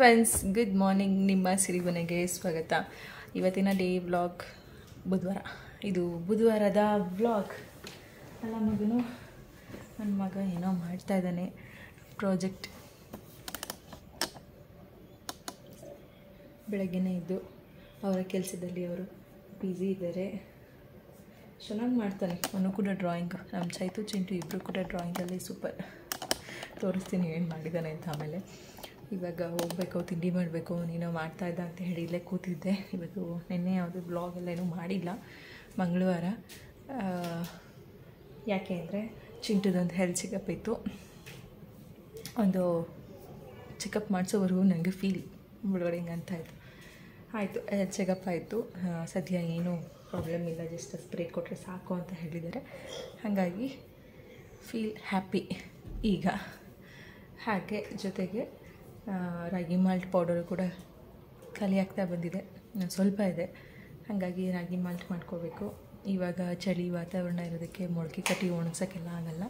Friends, good morning. ನಿಮ್ಮ ಸಿರಿಮನೆಗೆ ಸ್ವಾಗತ. ಇವತ್ತಿನ ಡೇ ವ್ಲಾಗ್ ಬುಧವಾರ. ಇದು ಬುಧವಾರದ ವ್ಲಾಗ್ ಅಲ್ಲ ಮಗನು. ನನ್ನ ಮಗ ಏನೋ ಮಾಡ್ತಾ ಇದ್ದಾನೆ ಪ್ರಾಜೆಕ್ಟ್. ಬೆಳಗ್ಗೆನೇ ಇದ್ದು ಅವರ ಕೆಲಸದಲ್ಲಿ ಅವರು ಬ್ಯುಸಿ ಇದ್ದಾರೆ. ಚೆನ್ನಾಗಿ ಮಾಡ್ತಾನೆ ಅವನು ಕೂಡ ಡ್ರಾಯಿಂಗ್. ನಮ್ಮ ಚೈತು ಚಿಂಟು ಇಬ್ಬರು ಕೂಡ ಡ್ರಾಯಿಂಗಲ್ಲಿ ಸೂಪರ್. ತೋರಿಸ್ತೀನಿ ಏನು ಮಾಡಿದ್ದಾನೆ ಅಂತ. ಆಮೇಲೆ ಇವಾಗ ಹೋಗಬೇಕು, ತಿಂಡಿ ಮಾಡಬೇಕು. ನೀನು ಮಾಡ್ತಾಯಿದ್ದ ಅಂತ ಹೇಳಿ ಇಲ್ಲೇ ಕೂತಿದ್ದೆ. ಇವತ್ತು ನಿನ್ನೆ ಯಾವುದೂ ವ್ಲಾಗ್ ಎಲ್ಲ ಏನೂ ಮಾಡಿಲ್ಲ, ಮಂಗಳವಾರ. ಯಾಕೆ ಅಂದರೆ ಚಿಂಟುದೊಂದು ಹೆಲ್ತ್ ಚೆಕಪ್ ಇತ್ತು. ಒಂದು ಚೆಕಪ್ ಮಾಡಿಸೋವರೆಗೂ ನನಗೆ ಫೀಲ್ ಒಳಗಡೆ ಹಿಂಗೆ ಅಂತ ಇತ್ತು. ಆಯಿತು, ಹೆಲ್ತ್ ಚೆಕಪ್ ಆಯಿತು. ಸದ್ಯ ಏನೂ ಪ್ರಾಬ್ಲಮ್ ಇಲ್ಲ, ಜಸ್ಟ್ ಸ್ಪ್ರೇ ಕೊಟ್ಟರೆ ಸಾಕು ಅಂತ ಹೇಳಿದ್ದಾರೆ. ಹಾಗಾಗಿ ಫೀಲ್ ಹ್ಯಾಪಿ ಈಗ. ಹಾಗೆ ಜೊತೆಗೆ ರಾಗಿ ಮಾಲ್ಟ್ ಪೌಡರು ಕೂಡ ಖಾಲಿ ಆಗ್ತಾ ಬಂದಿದೆ, ಸ್ವಲ್ಪ ಇದೆ. ಹಾಗಾಗಿ ರಾಗಿ ಮಾಲ್ಟ್ ಮಾಡ್ಕೋಬೇಕು. ಇವಾಗ ಚಳಿ ವಾತಾವರಣ ಇರೋದಕ್ಕೆ ಮೊಳಕೆ ಕಟ್ಟಿ ಒಣಗ್ಸೋಕ್ಕೆಲ್ಲ ಆಗೋಲ್ಲ.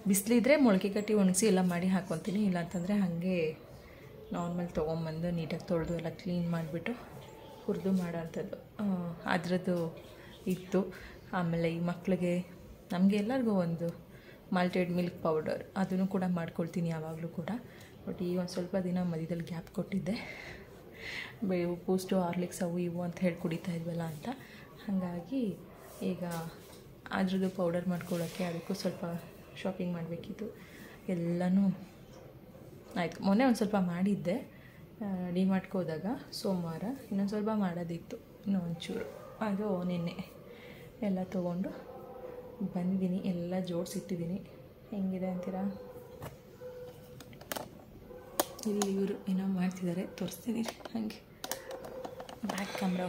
ಬಿಸಿಲಿದ್ರೆ ಮೊಳಕೆ ಕಟ್ಟಿ ಒಣಗಿಸಿ ಎಲ್ಲ ಮಾಡಿ ಹಾಕ್ಕೊತೀನಿ. ಇಲ್ಲಾಂತಂದರೆ ಹಾಗೆ ನಾರ್ಮಲ್ ತೊಗೊಂಬಂದು ನೀಟಾಗಿ ತೊಳೆದು ಎಲ್ಲ ಕ್ಲೀನ್ ಮಾಡಿಬಿಟ್ಟು ಹುರಿದು ಮಾಡೋ ಅಂಥದ್ದು ಅದರದ್ದು ಇತ್ತು. ಆಮೇಲೆ ಈ ಮಕ್ಕಳಿಗೆ ನಮಗೆ ಎಲ್ಲರಿಗೂ ಒಂದು ಮಾಲ್ಟೆಡ್ ಮಿಲ್ಕ್ ಪೌಡರ್ ಅದನ್ನು ಕೂಡ ಮಾಡ್ಕೊಳ್ತೀನಿ ಯಾವಾಗಲೂ ಕೂಡ. ಬಟ್ ಈಗ ಒಂದು ಸ್ವಲ್ಪ ದಿನ ಮಧ್ಯದಲ್ಲಿ ಗ್ಯಾಪ್ ಕೊಟ್ಟಿದ್ದೆ. ಬೂಸ್ಟು ಹಾರ್ಲಿಕ್ಸ್ ಅವು ಇವು ಅಂತ ಹೇಳಿ ಕುಡಿತಾ ಇದ್ವಲ್ಲ ಅಂತ. ಹಾಗಾಗಿ ಈಗ ಅದ್ರದ್ದು ಪೌಡರ್ ಮಾಡ್ಕೊಳ್ಳೋಕ್ಕೆ ಅದಕ್ಕೂ ಸ್ವಲ್ಪ ಶಾಪಿಂಗ್ ಮಾಡಬೇಕಿತ್ತು. ಎಲ್ಲನೂ ಆಯಿತು. ಮೊನ್ನೆ ಒಂದು ಸ್ವಲ್ಪ ಮಾಡಿದ್ದೆ ಡಿಮಾರ್ಟ್ಗೆ ಹೋದಾಗ ಸೋಮವಾರ. ಇನ್ನೊಂದು ಸ್ವಲ್ಪ ಮಾಡೋದಿತ್ತು, ಇನ್ನೂ ಒಂಚೂರು. ಅದು ನಿನ್ನೆ ಎಲ್ಲ ತೊಗೊಂಡು ಬಂದಿದ್ದೀನಿ. ಎಲ್ಲ ಜೋಡಿಸಿಟ್ಟಿದ್ದೀನಿ. ಹೆಂಗಿದೆ ಅಂತೀರಾ? ಇಲ್ಲಿ ಇವರು ಏನೋ ಮಾಡ್ತಿದ್ದಾರೆ, ತೋರಿಸ್ತೀನಿ ಹಾಗೆ. ಬ್ಯಾಕ್ ಕ್ಯಾಮ್ರಾ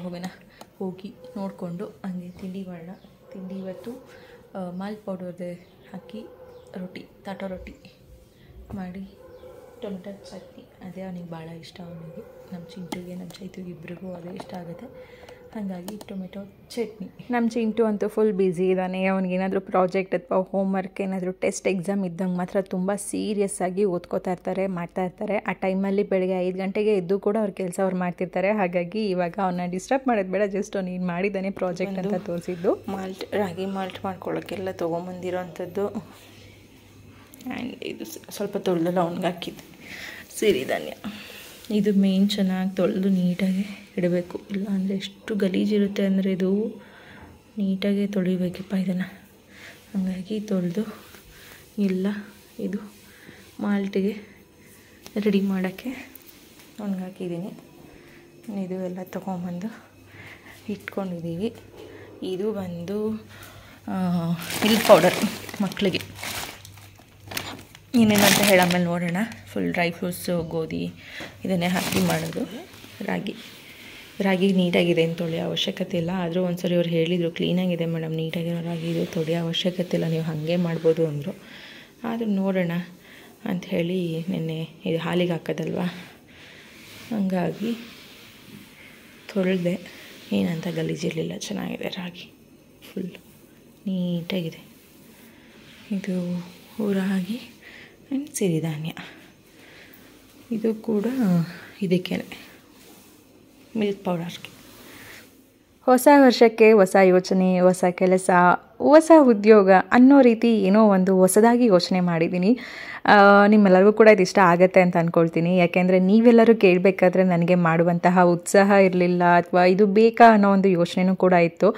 ಹೋಗಿ ನೋಡಿಕೊಂಡು ಹಂಗೆ ತಿಂಡಿ ಮಾಡೋಣ. ತಿಂಡಿ ಇವತ್ತು ಮಾಲ್ಟ್ ಪೌಡರ್ದೆ ಹಾಕಿ ರೊಟ್ಟಿ, ತಾಟೋ ರೊಟ್ಟಿ ಮಾಡಿ ಟೊಮೆಟೊ ಚಟ್ನಿ. ಅದೇ ಅವನಿಗೆ ಭಾಳ ಇಷ್ಟ. ಅವನಿಗೆ, ನಮ್ಮ ಚಿಂಟುಗೆ, ನಮ್ಮ ಚೈತುಗೆ ಇಬ್ಬರಿಗೂ ಅದೇ ಇಷ್ಟ ಆಗುತ್ತೆ. ಹಾಗಾಗಿ ಟೊಮೆಟೊ ಚಟ್ನಿ. ನಮ್ಮ ಚಿಂಟು ಅಂತೂ ಫುಲ್ ಬ್ಯುಸಿ ಇದ್ದಾನೆ. ಅವ್ನಿಗೇನಾದರೂ ಪ್ರಾಜೆಕ್ಟ್ ಅಥವಾ ಹೋಮ್ವರ್ಕ್, ಏನಾದರೂ ಟೆಸ್ಟ್ ಎಕ್ಸಾಮ್ ಇದ್ದಂಗೆ ಮಾತ್ರ ತುಂಬ ಸೀರಿಯಸ್ಸಾಗಿ ಓದ್ಕೋತಾ ಇರ್ತಾರೆ, ಮಾಡ್ತಾ ಇರ್ತಾರೆ. ಆ ಟೈಮಲ್ಲಿ ಬೆಳಗ್ಗೆ 5 ಗಂಟೆಗೆ ಎದ್ದು ಕೂಡ ಅವ್ರ ಕೆಲಸ ಅವ್ರು ಮಾಡ್ತಿರ್ತಾರೆ. ಹಾಗಾಗಿ ಇವಾಗ ಅವನ್ನ ಡಿಸ್ಟರ್ಬ್ ಮಾಡೋದು ಬೇಡ, ಜಸ್ಟ್ ನೀನು ಮಾಡಿದ್ದಾನೆ ಪ್ರಾಜೆಕ್ಟ್ ಅಂತ ತೋರಿಸಿದ್ದು. ಮಾಲ್ಟ್, ರಾಗಿ ಮಾಲ್ಟ್ ಮಾಡ್ಕೊಳ್ಳೋಕ್ಕೆಲ್ಲ ತೊಗೊಂಬಂದಿರೋ ಅಂಥದ್ದು. ಆ್ಯಂಡ್ ಇದು ಸ್ವಲ್ಪ ತೊಳೆದೆಲ್ಲ ಅವ್ನಿಗೆ ಹಾಕಿದ್ದು ಸಿರಿಧಾನ್ಯ. ಇದು ಮೇನ್ ಚೆನ್ನಾಗಿ ತೊಳೆದು ನೀಟಾಗಿ ಇಡಬೇಕು. ಇಲ್ಲ ಅಂದರೆ ಎಷ್ಟು ಗಲೀಜಿರುತ್ತೆ ಅಂದರೆ ಇದು ನೀಟಾಗಿ ತೊಳಿಬೇಕಪ್ಪ ಇದನ್ನು. ಹಾಗಾಗಿ ತೊಳೆದು ಎಲ್ಲ ಇದು ಮಾಲ್ಟಿಗೆ ರೆಡಿ ಮಾಡೋಕ್ಕೆ ಒಣಗಾಕಿದ್ದೀನಿ. ಇದು ಎಲ್ಲ ತೊಗೊಂಬಂದು ಇಟ್ಕೊಂಡಿದ್ದೀವಿ. ಇದು ಬಂದು ಮಿಲ್ಕ್ ಪೌಡರ್ ಮಕ್ಕಳಿಗೆ. ಏನೇನಂತ ಹೇಳಿ ಆಮೇಲೆ ನೋಡೋಣ. ಫುಲ್ ಡ್ರೈ ಫ್ರೂಟ್ಸು, ಗೋಧಿ ಇದನ್ನೇ ಹಾಕಿ ಮಾಡೋದು. ರಾಗಿ ನೀಟಾಗಿದೆ, ಏನು ತೊಳೆಯೋ ಅವಶ್ಯಕತೆ ಇಲ್ಲ. ಆದರೂ ಒಂದು ಸರಿ ಅವ್ರು ಹೇಳಿದರು, ಕ್ಲೀನಾಗಿದೆ ಮೇಡಮ್, ನೀಟಾಗಿರೋ ರಾಗಿ ಇದು, ತೊಳೆಯೋ ಅವಶ್ಯಕತೆ ಇಲ್ಲ, ನೀವು ಹಾಗೆ ಮಾಡ್ಬೋದು ಅಂದರು. ಆದರೂ ನೋಡೋಣ ಅಂಥೇಳಿ ನಿನ್ನೆ ಇದು ಹಾಲಿಗೆ ಹಾಕೋದಲ್ವ, ಹಂಗಾಗಿ ತೊಳೆದೆ. ಏನಂತ ಗಲೀಜಿರಲಿಲ್ಲ, ಚೆನ್ನಾಗಿದೆ ರಾಗಿ, ಫುಲ್ ನೀಟಾಗಿದೆ. ಇದು ರಾಗಿ ಆ್ಯಂಡ್ ಸಿರಿಧಾನ್ಯ. ಇದು ಕೂಡ ಇದಕ್ಕೆ ಮಿಲ್ಕ್ ಪೌಡರ್ಗೆ. ಹೊಸ ವರ್ಷಕ್ಕೆ ಹೊಸ ಯೋಚನೆ, ಹೊಸ ಕೆಲಸ, ಹೊಸ ಉದ್ಯೋಗ ಅನ್ನೋ ರೀತಿ ಏನೋ ಒಂದು ಹೊಸದಾಗಿ ಯೋಚನೆ ಮಾಡಿದ್ದೀನಿ. ನಿಮ್ಮೆಲ್ಲರಿಗೂ ಕೂಡ ಇದು ಇಷ್ಟ ಆಗುತ್ತೆ ಅಂತ ಅಂದ್ಕೊಳ್ತೀನಿ. ಯಾಕೆಂದರೆ ನೀವೆಲ್ಲರೂ ಕೇಳಬೇಕಾದ್ರೆ ನನಗೆ ಮಾಡುವಂತಹ ಉತ್ಸಾಹ ಇರಲಿಲ್ಲ, ಅಥವಾ ಇದು ಬೇಕಾ ಅನ್ನೋ ಒಂದು ಯೋಚನೆಯೂ ಕೂಡ ಇತ್ತು.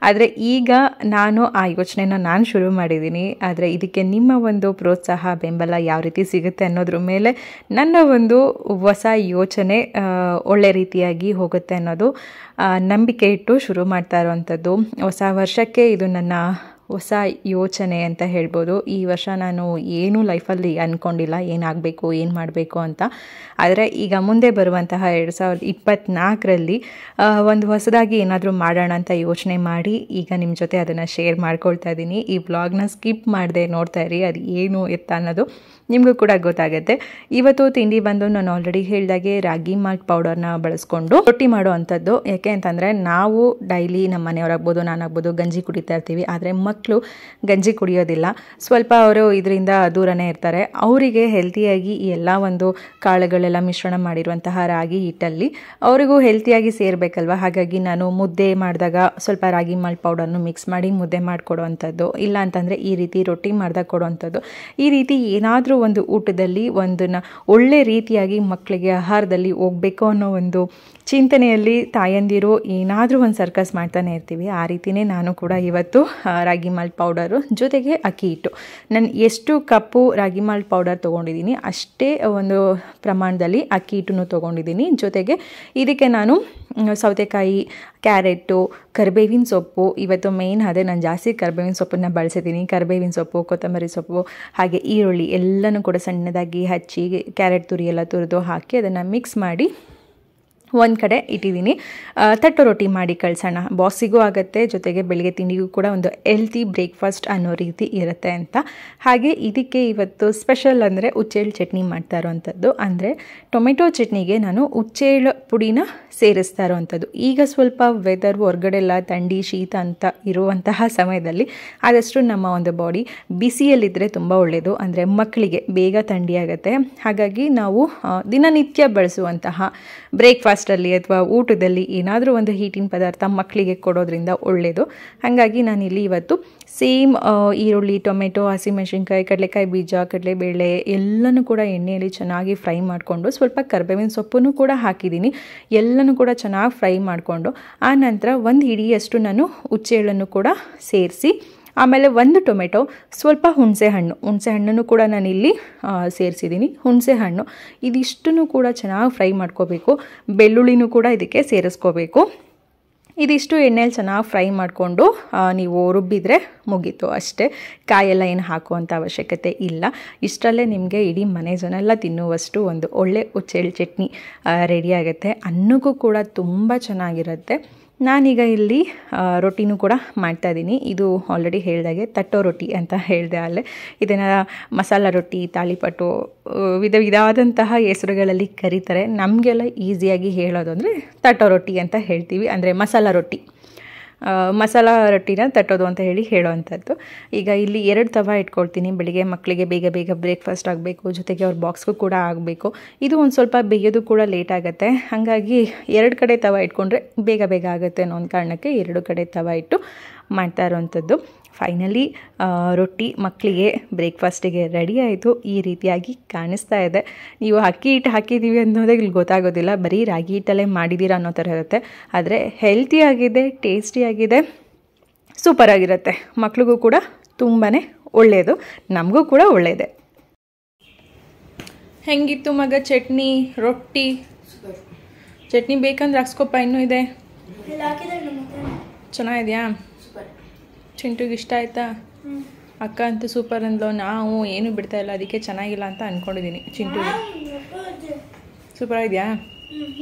ಆದರೆ ಈಗ ನಾನು ಆ ಯೋಚನೆನ ನಾನು ಶುರು ಮಾಡಿದ್ದೀನಿ. ಆದರೆ ಇದಕ್ಕೆ ನಿಮ್ಮ ಒಂದು ಪ್ರೋತ್ಸಾಹ, ಬೆಂಬಲ ಯಾವ ರೀತಿ ಸಿಗುತ್ತೆ ಅನ್ನೋದ್ರ ಮೇಲೆ ನನ್ನ ಒಂದು ಹೊಸ ಯೋಚನೆ ಒಳ್ಳೆ ರೀತಿಯಾಗಿ ಹೋಗುತ್ತೆ ಅನ್ನೋದು ನಂಬಿಕೆ ಇಟ್ಟು ಶುರು ಮಾಡ್ತಾ ಇರೋವಂಥದ್ದು. ಹೊಸ ವರ್ಷಕ್ಕೆ ಇದು ನನ್ನ ಹೊಸ ಯೋಚನೆ ಅಂತ ಹೇಳ್ಬೋದು. ಈ ವರ್ಷ ನಾನು ಏನೂ ಲೈಫಲ್ಲಿ ಅಂದ್ಕೊಂಡಿಲ್ಲ ಏನಾಗಬೇಕು, ಏನು ಮಾಡಬೇಕು ಅಂತ. ಆದರೆ ಈಗ ಮುಂದೆ ಬರುವಂತಹ 2024ರಲ್ಲಿ ಒಂದು ಹೊಸದಾಗಿ ಏನಾದರೂ ಮಾಡೋಣ ಅಂತ ಯೋಚನೆ ಮಾಡಿ ಈಗ ನಿಮ್ಮ ಜೊತೆ ಅದನ್ನು ಶೇರ್ ಮಾಡ್ಕೊಳ್ತಾ ಇದ್ದೀನಿ. ಈ ವ್ಲಾಗ್ನ ಸ್ಕಿಪ್ ಮಾಡದೆ ನೋಡ್ತಾ ಇರಿ, ಅದು ಏನು ಎತ್ತ ಅನ್ನೋದು ನಿಮಗೂ ಕೂಡ ಗೊತ್ತಾಗುತ್ತೆ. ಇವತ್ತು ತಿಂಡಿ ಬಂದು ನಾನು ಆಲ್ರೆಡಿ ಹೇಳಿದಾಗೆ ರಾಗಿ ಮಾಲ್ಟ್ ಪೌಡರ್ನ ಬಳಸ್ಕೊಂಡು ರೊಟ್ಟಿ ಮಾಡೋ ಅಂಥದ್ದು. ಯಾಕೆ ಅಂತಂದರೆ ನಾವು ಡೈಲಿ ನಮ್ಮ ಮನೆಯವರಾಗ್ಬೋದು, ನಾನಾಗ್ಬೋದು ಗಂಜಿ ಕುಡಿತಾ ಇರ್ತೀವಿ. ಆದರೆ ಮಕ್ಕಳು ಗಂಜಿ ಕುಡಿಯೋದಿಲ್ಲ, ಸ್ವಲ್ಪ ಅವರು ಇದರಿಂದ ದೂರನೇ ಇರ್ತಾರೆ. ಅವರಿಗೆ ಹೆಲ್ತಿಯಾಗಿ ಈ ಎಲ್ಲ ಒಂದು ಕಾಳುಗಳೆಲ್ಲ ಮಿಶ್ರಣ ಮಾಡಿರುವಂತಹ ರಾಗಿ ಹಿಟ್ಟಲ್ಲಿ ಅವರಿಗೂ ಹೆಲ್ತಿಯಾಗಿ ಸೇರಬೇಕಲ್ವ. ಹಾಗಾಗಿ ನಾನು ಮುದ್ದೆ ಮಾಡಿದಾಗ ಸ್ವಲ್ಪ ರಾಗಿ ಮಾಲ್ಟ್ ಪೌಡರ್ನು ಮಿಕ್ಸ್ ಮಾಡಿ ಮುದ್ದೆ ಮಾಡಿಕೊಡುವಂಥದ್ದು, ಇಲ್ಲ ಅಂತಂದರೆ ಈ ರೀತಿ ರೊಟ್ಟಿ ಮಾಡಿದಾಗ ಕೊಡುವಂಥದ್ದು. ಈ ರೀತಿ ಏನಾದರೂ ಒಂದು ಊಟದಲ್ಲಿ ಒಂದನ್ನು ಒಳ್ಳೆ ರೀತಿಯಾಗಿ ಮಕ್ಕಳಿಗೆ ಆಹಾರದಲ್ಲಿ ಹೋಗಬೇಕು ಅನ್ನೋ ಒಂದು ಚಿಂತನೆಯಲ್ಲಿ ತಾಯಂದಿರು ಏನಾದರೂ ಒಂದು ಸರ್ಕಸ್ ಮಾಡ್ತಾನೆ ಇರ್ತೀವಿ. ಆ ರೀತಿಯೇ ನಾನು ಕೂಡ ಇವತ್ತು ರಾಗಿ ಮಾಲ್ಟ್ ಪೌಡರು ಜೊತೆಗೆ ಅಕ್ಕಿ ಹಿಟ್ಟು, ನಾನು ಎಷ್ಟು ಕಪ್ಪು ರಾಗಿ ಮಾಲ್ಟ್ ಪೌಡರ್ ತೊಗೊಂಡಿದ್ದೀನಿ ಅಷ್ಟೇ ಒಂದು ಪ್ರಮಾಣದಲ್ಲಿ ಅಕ್ಕಿ ಹಿಟ್ಟನ್ನು ತೊಗೊಂಡಿದ್ದೀನಿ. ಜೊತೆಗೆ ಇದಕ್ಕೆ ನಾನು ಸೌತೆಕಾಯಿ, ಕ್ಯಾರೆಟು, ಕರಿಬೇವಿನ ಸೊಪ್ಪು, ಇವತ್ತು ಮೇಯ್ನ್ ಅದೇ, ನಾನು ಜಾಸ್ತಿ ಕರಿಬೇವಿನ ಸೊಪ್ಪನ್ನು ಬಳಸಿದ್ದೀನಿ. ಕರಿಬೇವಿನ ಸೊಪ್ಪು, ಕೊತ್ತಂಬರಿ ಸೊಪ್ಪು, ಹಾಗೆ ಈರುಳ್ಳಿ ಎಲ್ಲನೂ ಕೂಡ ಸಣ್ಣದಾಗಿ ಹಚ್ಚಿ ಕ್ಯಾರೆಟ್ ತುರಿ ಎಲ್ಲ ತುರಿದು ಹಾಕಿ ಅದನ್ನು ಮಿಕ್ಸ್ ಮಾಡಿ ಒಂದು ಕಡೆ ಇಟ್ಟಿದ್ದೀನಿ. ತಟ್ಟೋ ರೊಟ್ಟಿ ಮಾಡಿ ಕಳ್ಸೋಣ, ಬಾಸಿಗೂ ಆಗುತ್ತೆ, ಜೊತೆಗೆ ಬೆಳಗ್ಗೆ ತಿಂಡಿಗೂ ಕೂಡ ಒಂದು ಹೆಲ್ತಿ ಬ್ರೇಕ್ಫಾಸ್ಟ್ ಅನ್ನೋ ರೀತಿ ಇರುತ್ತೆ ಅಂತ. ಹಾಗೆ ಇದಕ್ಕೆ ಇವತ್ತು ಸ್ಪೆಷಲ್ ಅಂದರೆ ಉಚ್ಚೇಳು ಚಟ್ನಿ ಮಾಡ್ತಾ ಇರೋವಂಥದ್ದು. ಅಂದರೆ ಟೊಮೆಟೊ ಚಟ್ನಿಗೆ ನಾನು ಉಚ್ಚೇಳು ಪುಡಿನ ಸೇರಿಸ್ತಾ ಇರೋವಂಥದ್ದು. ಈಗ ಸ್ವಲ್ಪ ವೆದರ್ ಹೊರಗಡೆ ಎಲ್ಲ ಥಂಡಿ ಶೀತ ಅಂತ ಇರುವಂತಹ ಸಮಯದಲ್ಲಿ ಆದಷ್ಟು ನಮ್ಮ ಒಂದು ಬಾಡಿ ಬಿಸಿಯಲ್ಲಿದ್ದರೆ ತುಂಬ ಒಳ್ಳೆಯದು. ಅಂದರೆ ಮಕ್ಕಳಿಗೆ ಬೇಗ ಥಂಡಿ ಆಗುತ್ತೆ. ಹಾಗಾಗಿ ನಾವು ದಿನನಿತ್ಯ ಬಳಸುವಂತಹ ಬ್ರೇಕ್ಫಾಸ್ಟಲ್ಲಿ ಅಥವಾ ಊಟದಲ್ಲಿ ಏನಾದರೂ ಒಂದು ಹೀಟಿನ ಪದಾರ್ಥ ಮಕ್ಕಳಿಗೆ ಕೊಡೋದ್ರಿಂದ ಒಳ್ಳೆಯದು. ಹಾಗಾಗಿ ನಾನಿಲ್ಲಿ ಇವತ್ತು ಸೇಮ್ ಈರುಳ್ಳಿ, ಟೊಮೆಟೊ, ಹಸಿಮೆಣಸಿನ್ಕಾಯಿ, ಕಡಲೆಕಾಯಿ ಬೀಜ, ಕಡಲೆಬೇಳೆ ಎಲ್ಲನೂ ಕೂಡ ಎಣ್ಣೆಯಲ್ಲಿ ಚೆನ್ನಾಗಿ ಫ್ರೈ ಮಾಡಿಕೊಂಡು ಸ್ವಲ್ಪ ಕರಿಬೇವಿನ ಸೊಪ್ಪನ್ನು ಕೂಡ ಹಾಕಿದ್ದೀನಿ. ಎಲ್ಲನೂ ಕೂಡ ಚೆನ್ನಾಗಿ ಫ್ರೈ ಮಾಡಿಕೊಂಡು ಆ ನಂತರ ಒಂದು ಹಿಡಿಯಷ್ಟು ನಾನು ಉಚ್ಚೆಳ್ಳನ್ನು ಕೂಡ ಸೇರಿಸಿ, ಆಮೇಲೆ ಒಂದು ಟೊಮೆಟೊ, ಸ್ವಲ್ಪ ಹುಣಸೆಹಣ್ಣನ್ನು ಕೂಡ ನಾನಿಲ್ಲಿ ಸೇರಿಸಿದ್ದೀನಿ. ಹುಣಸೆಹಣ್ಣು ಇದಿಷ್ಟನ್ನು ಕೂಡ ಚೆನ್ನಾಗಿ ಫ್ರೈ ಮಾಡ್ಕೋಬೇಕು. ಬೆಳ್ಳುಳ್ಳಿನೂ ಕೂಡ ಇದಕ್ಕೆ ಸೇರಿಸ್ಕೋಬೇಕು. ಇದಿಷ್ಟು ಎಣ್ಣೆಯಲ್ಲಿ ಚೆನ್ನಾಗಿ ಫ್ರೈ ಮಾಡಿಕೊಂಡು ನೀವು ರುಬ್ಬಿದರೆ ಮುಗೀತು ಅಷ್ಟೇ. ಕಾಯೆಲ್ಲ ಏನು ಹಾಕುವಂಥ ಅವಶ್ಯಕತೆ ಇಲ್ಲ. ಇಷ್ಟರಲ್ಲೇ ನಿಮಗೆ ಇಡೀ ಮನೆ ಜನ ಎಲ್ಲ ತಿನ್ನುವಷ್ಟು ಒಂದು ಒಳ್ಳೆ ಉಚ್ಚೆಳ್ಳು ಚಟ್ನಿ ರೆಡಿಯಾಗುತ್ತೆ. ಅನ್ನಕ್ಕೂ ಕೂಡ ತುಂಬ ಚೆನ್ನಾಗಿರುತ್ತೆ. ನಾನೀಗ ಇಲ್ಲಿ ರೊಟ್ಟಿನೂ ಕೂಡ ಮಾಡ್ತಾಯಿದ್ದೀನಿ. ಇದು ಆಲ್ರೆಡಿ ಹೇಳಿದಾಗೆ ತಟ್ಟೋ ರೊಟ್ಟಿ ಅಂತ ಹೇಳಿದೆ ಅಲ್ಲೇ. ಇದನ್ನು ಮಸಾಲ ರೊಟ್ಟಿ, ತಾಳಿಪಟ್ಟು, ವಿಧವಾದಂತಹ ಹೆಸರುಗಳಲ್ಲಿ ಕರೀತಾರೆ. ನಮಗೆಲ್ಲ ಈಸಿಯಾಗಿ ಹೇಳೋದು ಅಂದರೆ ತಟ್ಟೋ ರೊಟ್ಟಿ ಅಂತ ಹೇಳ್ತೀವಿ. ಅಂದರೆ ಮಸಾಲ ರೊಟ್ಟಿನ ತಟ್ಟೋದು ಅಂತ ಹೇಳೋವಂಥದ್ದು. ಈಗ ಇಲ್ಲಿ 2 ತವ ಇಟ್ಕೊಳ್ತೀನಿ. ಬೆಳಿಗ್ಗೆ ಮಕ್ಕಳಿಗೆ ಬೇಗ ಬೇಗ ಬ್ರೇಕ್ಫಾಸ್ಟ್ ಆಗಬೇಕು, ಜೊತೆಗೆ ಅವ್ರ ಬಾಕ್ಸ್ಗೂ ಕೂಡ ಆಗಬೇಕು. ಇದು ಒಂದು ಸ್ವಲ್ಪ ಬೇಯೋದು ಕೂಡ ಲೇಟ್ ಆಗುತ್ತೆ. ಹಾಗಾಗಿ 2 ಕಡೆ ತವ ಇಟ್ಕೊಂಡ್ರೆ ಬೇಗ ಬೇಗ ಆಗುತ್ತೆ ಅನ್ನೋ ಒಂದು ಕಾರಣಕ್ಕೆ 2 ಕಡೆ ತವ ಇಟ್ಟು ಮಾಡ್ತಾ ಇರೋವಂಥದ್ದು. ಫೈನಲಿ ರೊಟ್ಟಿ ಮಕ್ಕಳಿಗೆ ಬ್ರೇಕ್ಫಾಸ್ಟಿಗೆ ರೆಡಿ ಆಯಿತು. ಈ ರೀತಿಯಾಗಿ ಕಾಣಿಸ್ತಾ ಇದೆ. ನೀವು ಅಕ್ಕಿ ಹಿಟ್ಟು ಹಾಕಿದ್ದೀವಿ ಅನ್ನೋದೇ ಇಲ್ಲಿ ಗೊತ್ತಾಗೋದಿಲ್ಲ, ಬರೀ ರಾಗಿ ಹಿಟ್ಟಲ್ಲೇ ಮಾಡಿದ್ದೀರಾ ಅನ್ನೋ ಥರ ಇರುತ್ತೆ. ಆದರೆ ಹೆಲ್ತಿಯಾಗಿದೆ, ಟೇಸ್ಟಿಯಾಗಿದೆ, ಸೂಪರಾಗಿರುತ್ತೆ. ಮಕ್ಳಿಗೂ ಕೂಡ ತುಂಬಾ ಒಳ್ಳೆಯದು, ನಮಗೂ ಕೂಡ ಒಳ್ಳೆಯದೇ. ಹೆಂಗಿತ್ತು ಮಗ ಚಟ್ನಿ, ರೊಟ್ಟಿ? ಚಟ್ನಿ ಬೇಕಂದ್ರೆ ಹಾಕ್ಸ್ಕೊಪ್ಪ, ಇನ್ನೂ ಇದೆ. ಚೆನ್ನಾಗಿದೆಯಾ? ಚಿಂಟುಗೆ ಇಷ್ಟ ಆಯ್ತಾ? ಅಕ್ಕ ಅಂತೂ ಸೂಪರ್ ಅಂದ್ಲು. ನಾವು ಏನು ಬಿಡ್ತಾ ಇಲ್ಲ, ಅದಕ್ಕೆ ಚೆನ್ನಾಗಿಲ್ಲ ಅಂತ ಅಂದ್ಕೊಂಡಿದ್ದೀನಿ. ಚಿಂಟುಗೆ ಸೂಪರ್ ಆಗಿದೆಯಾ?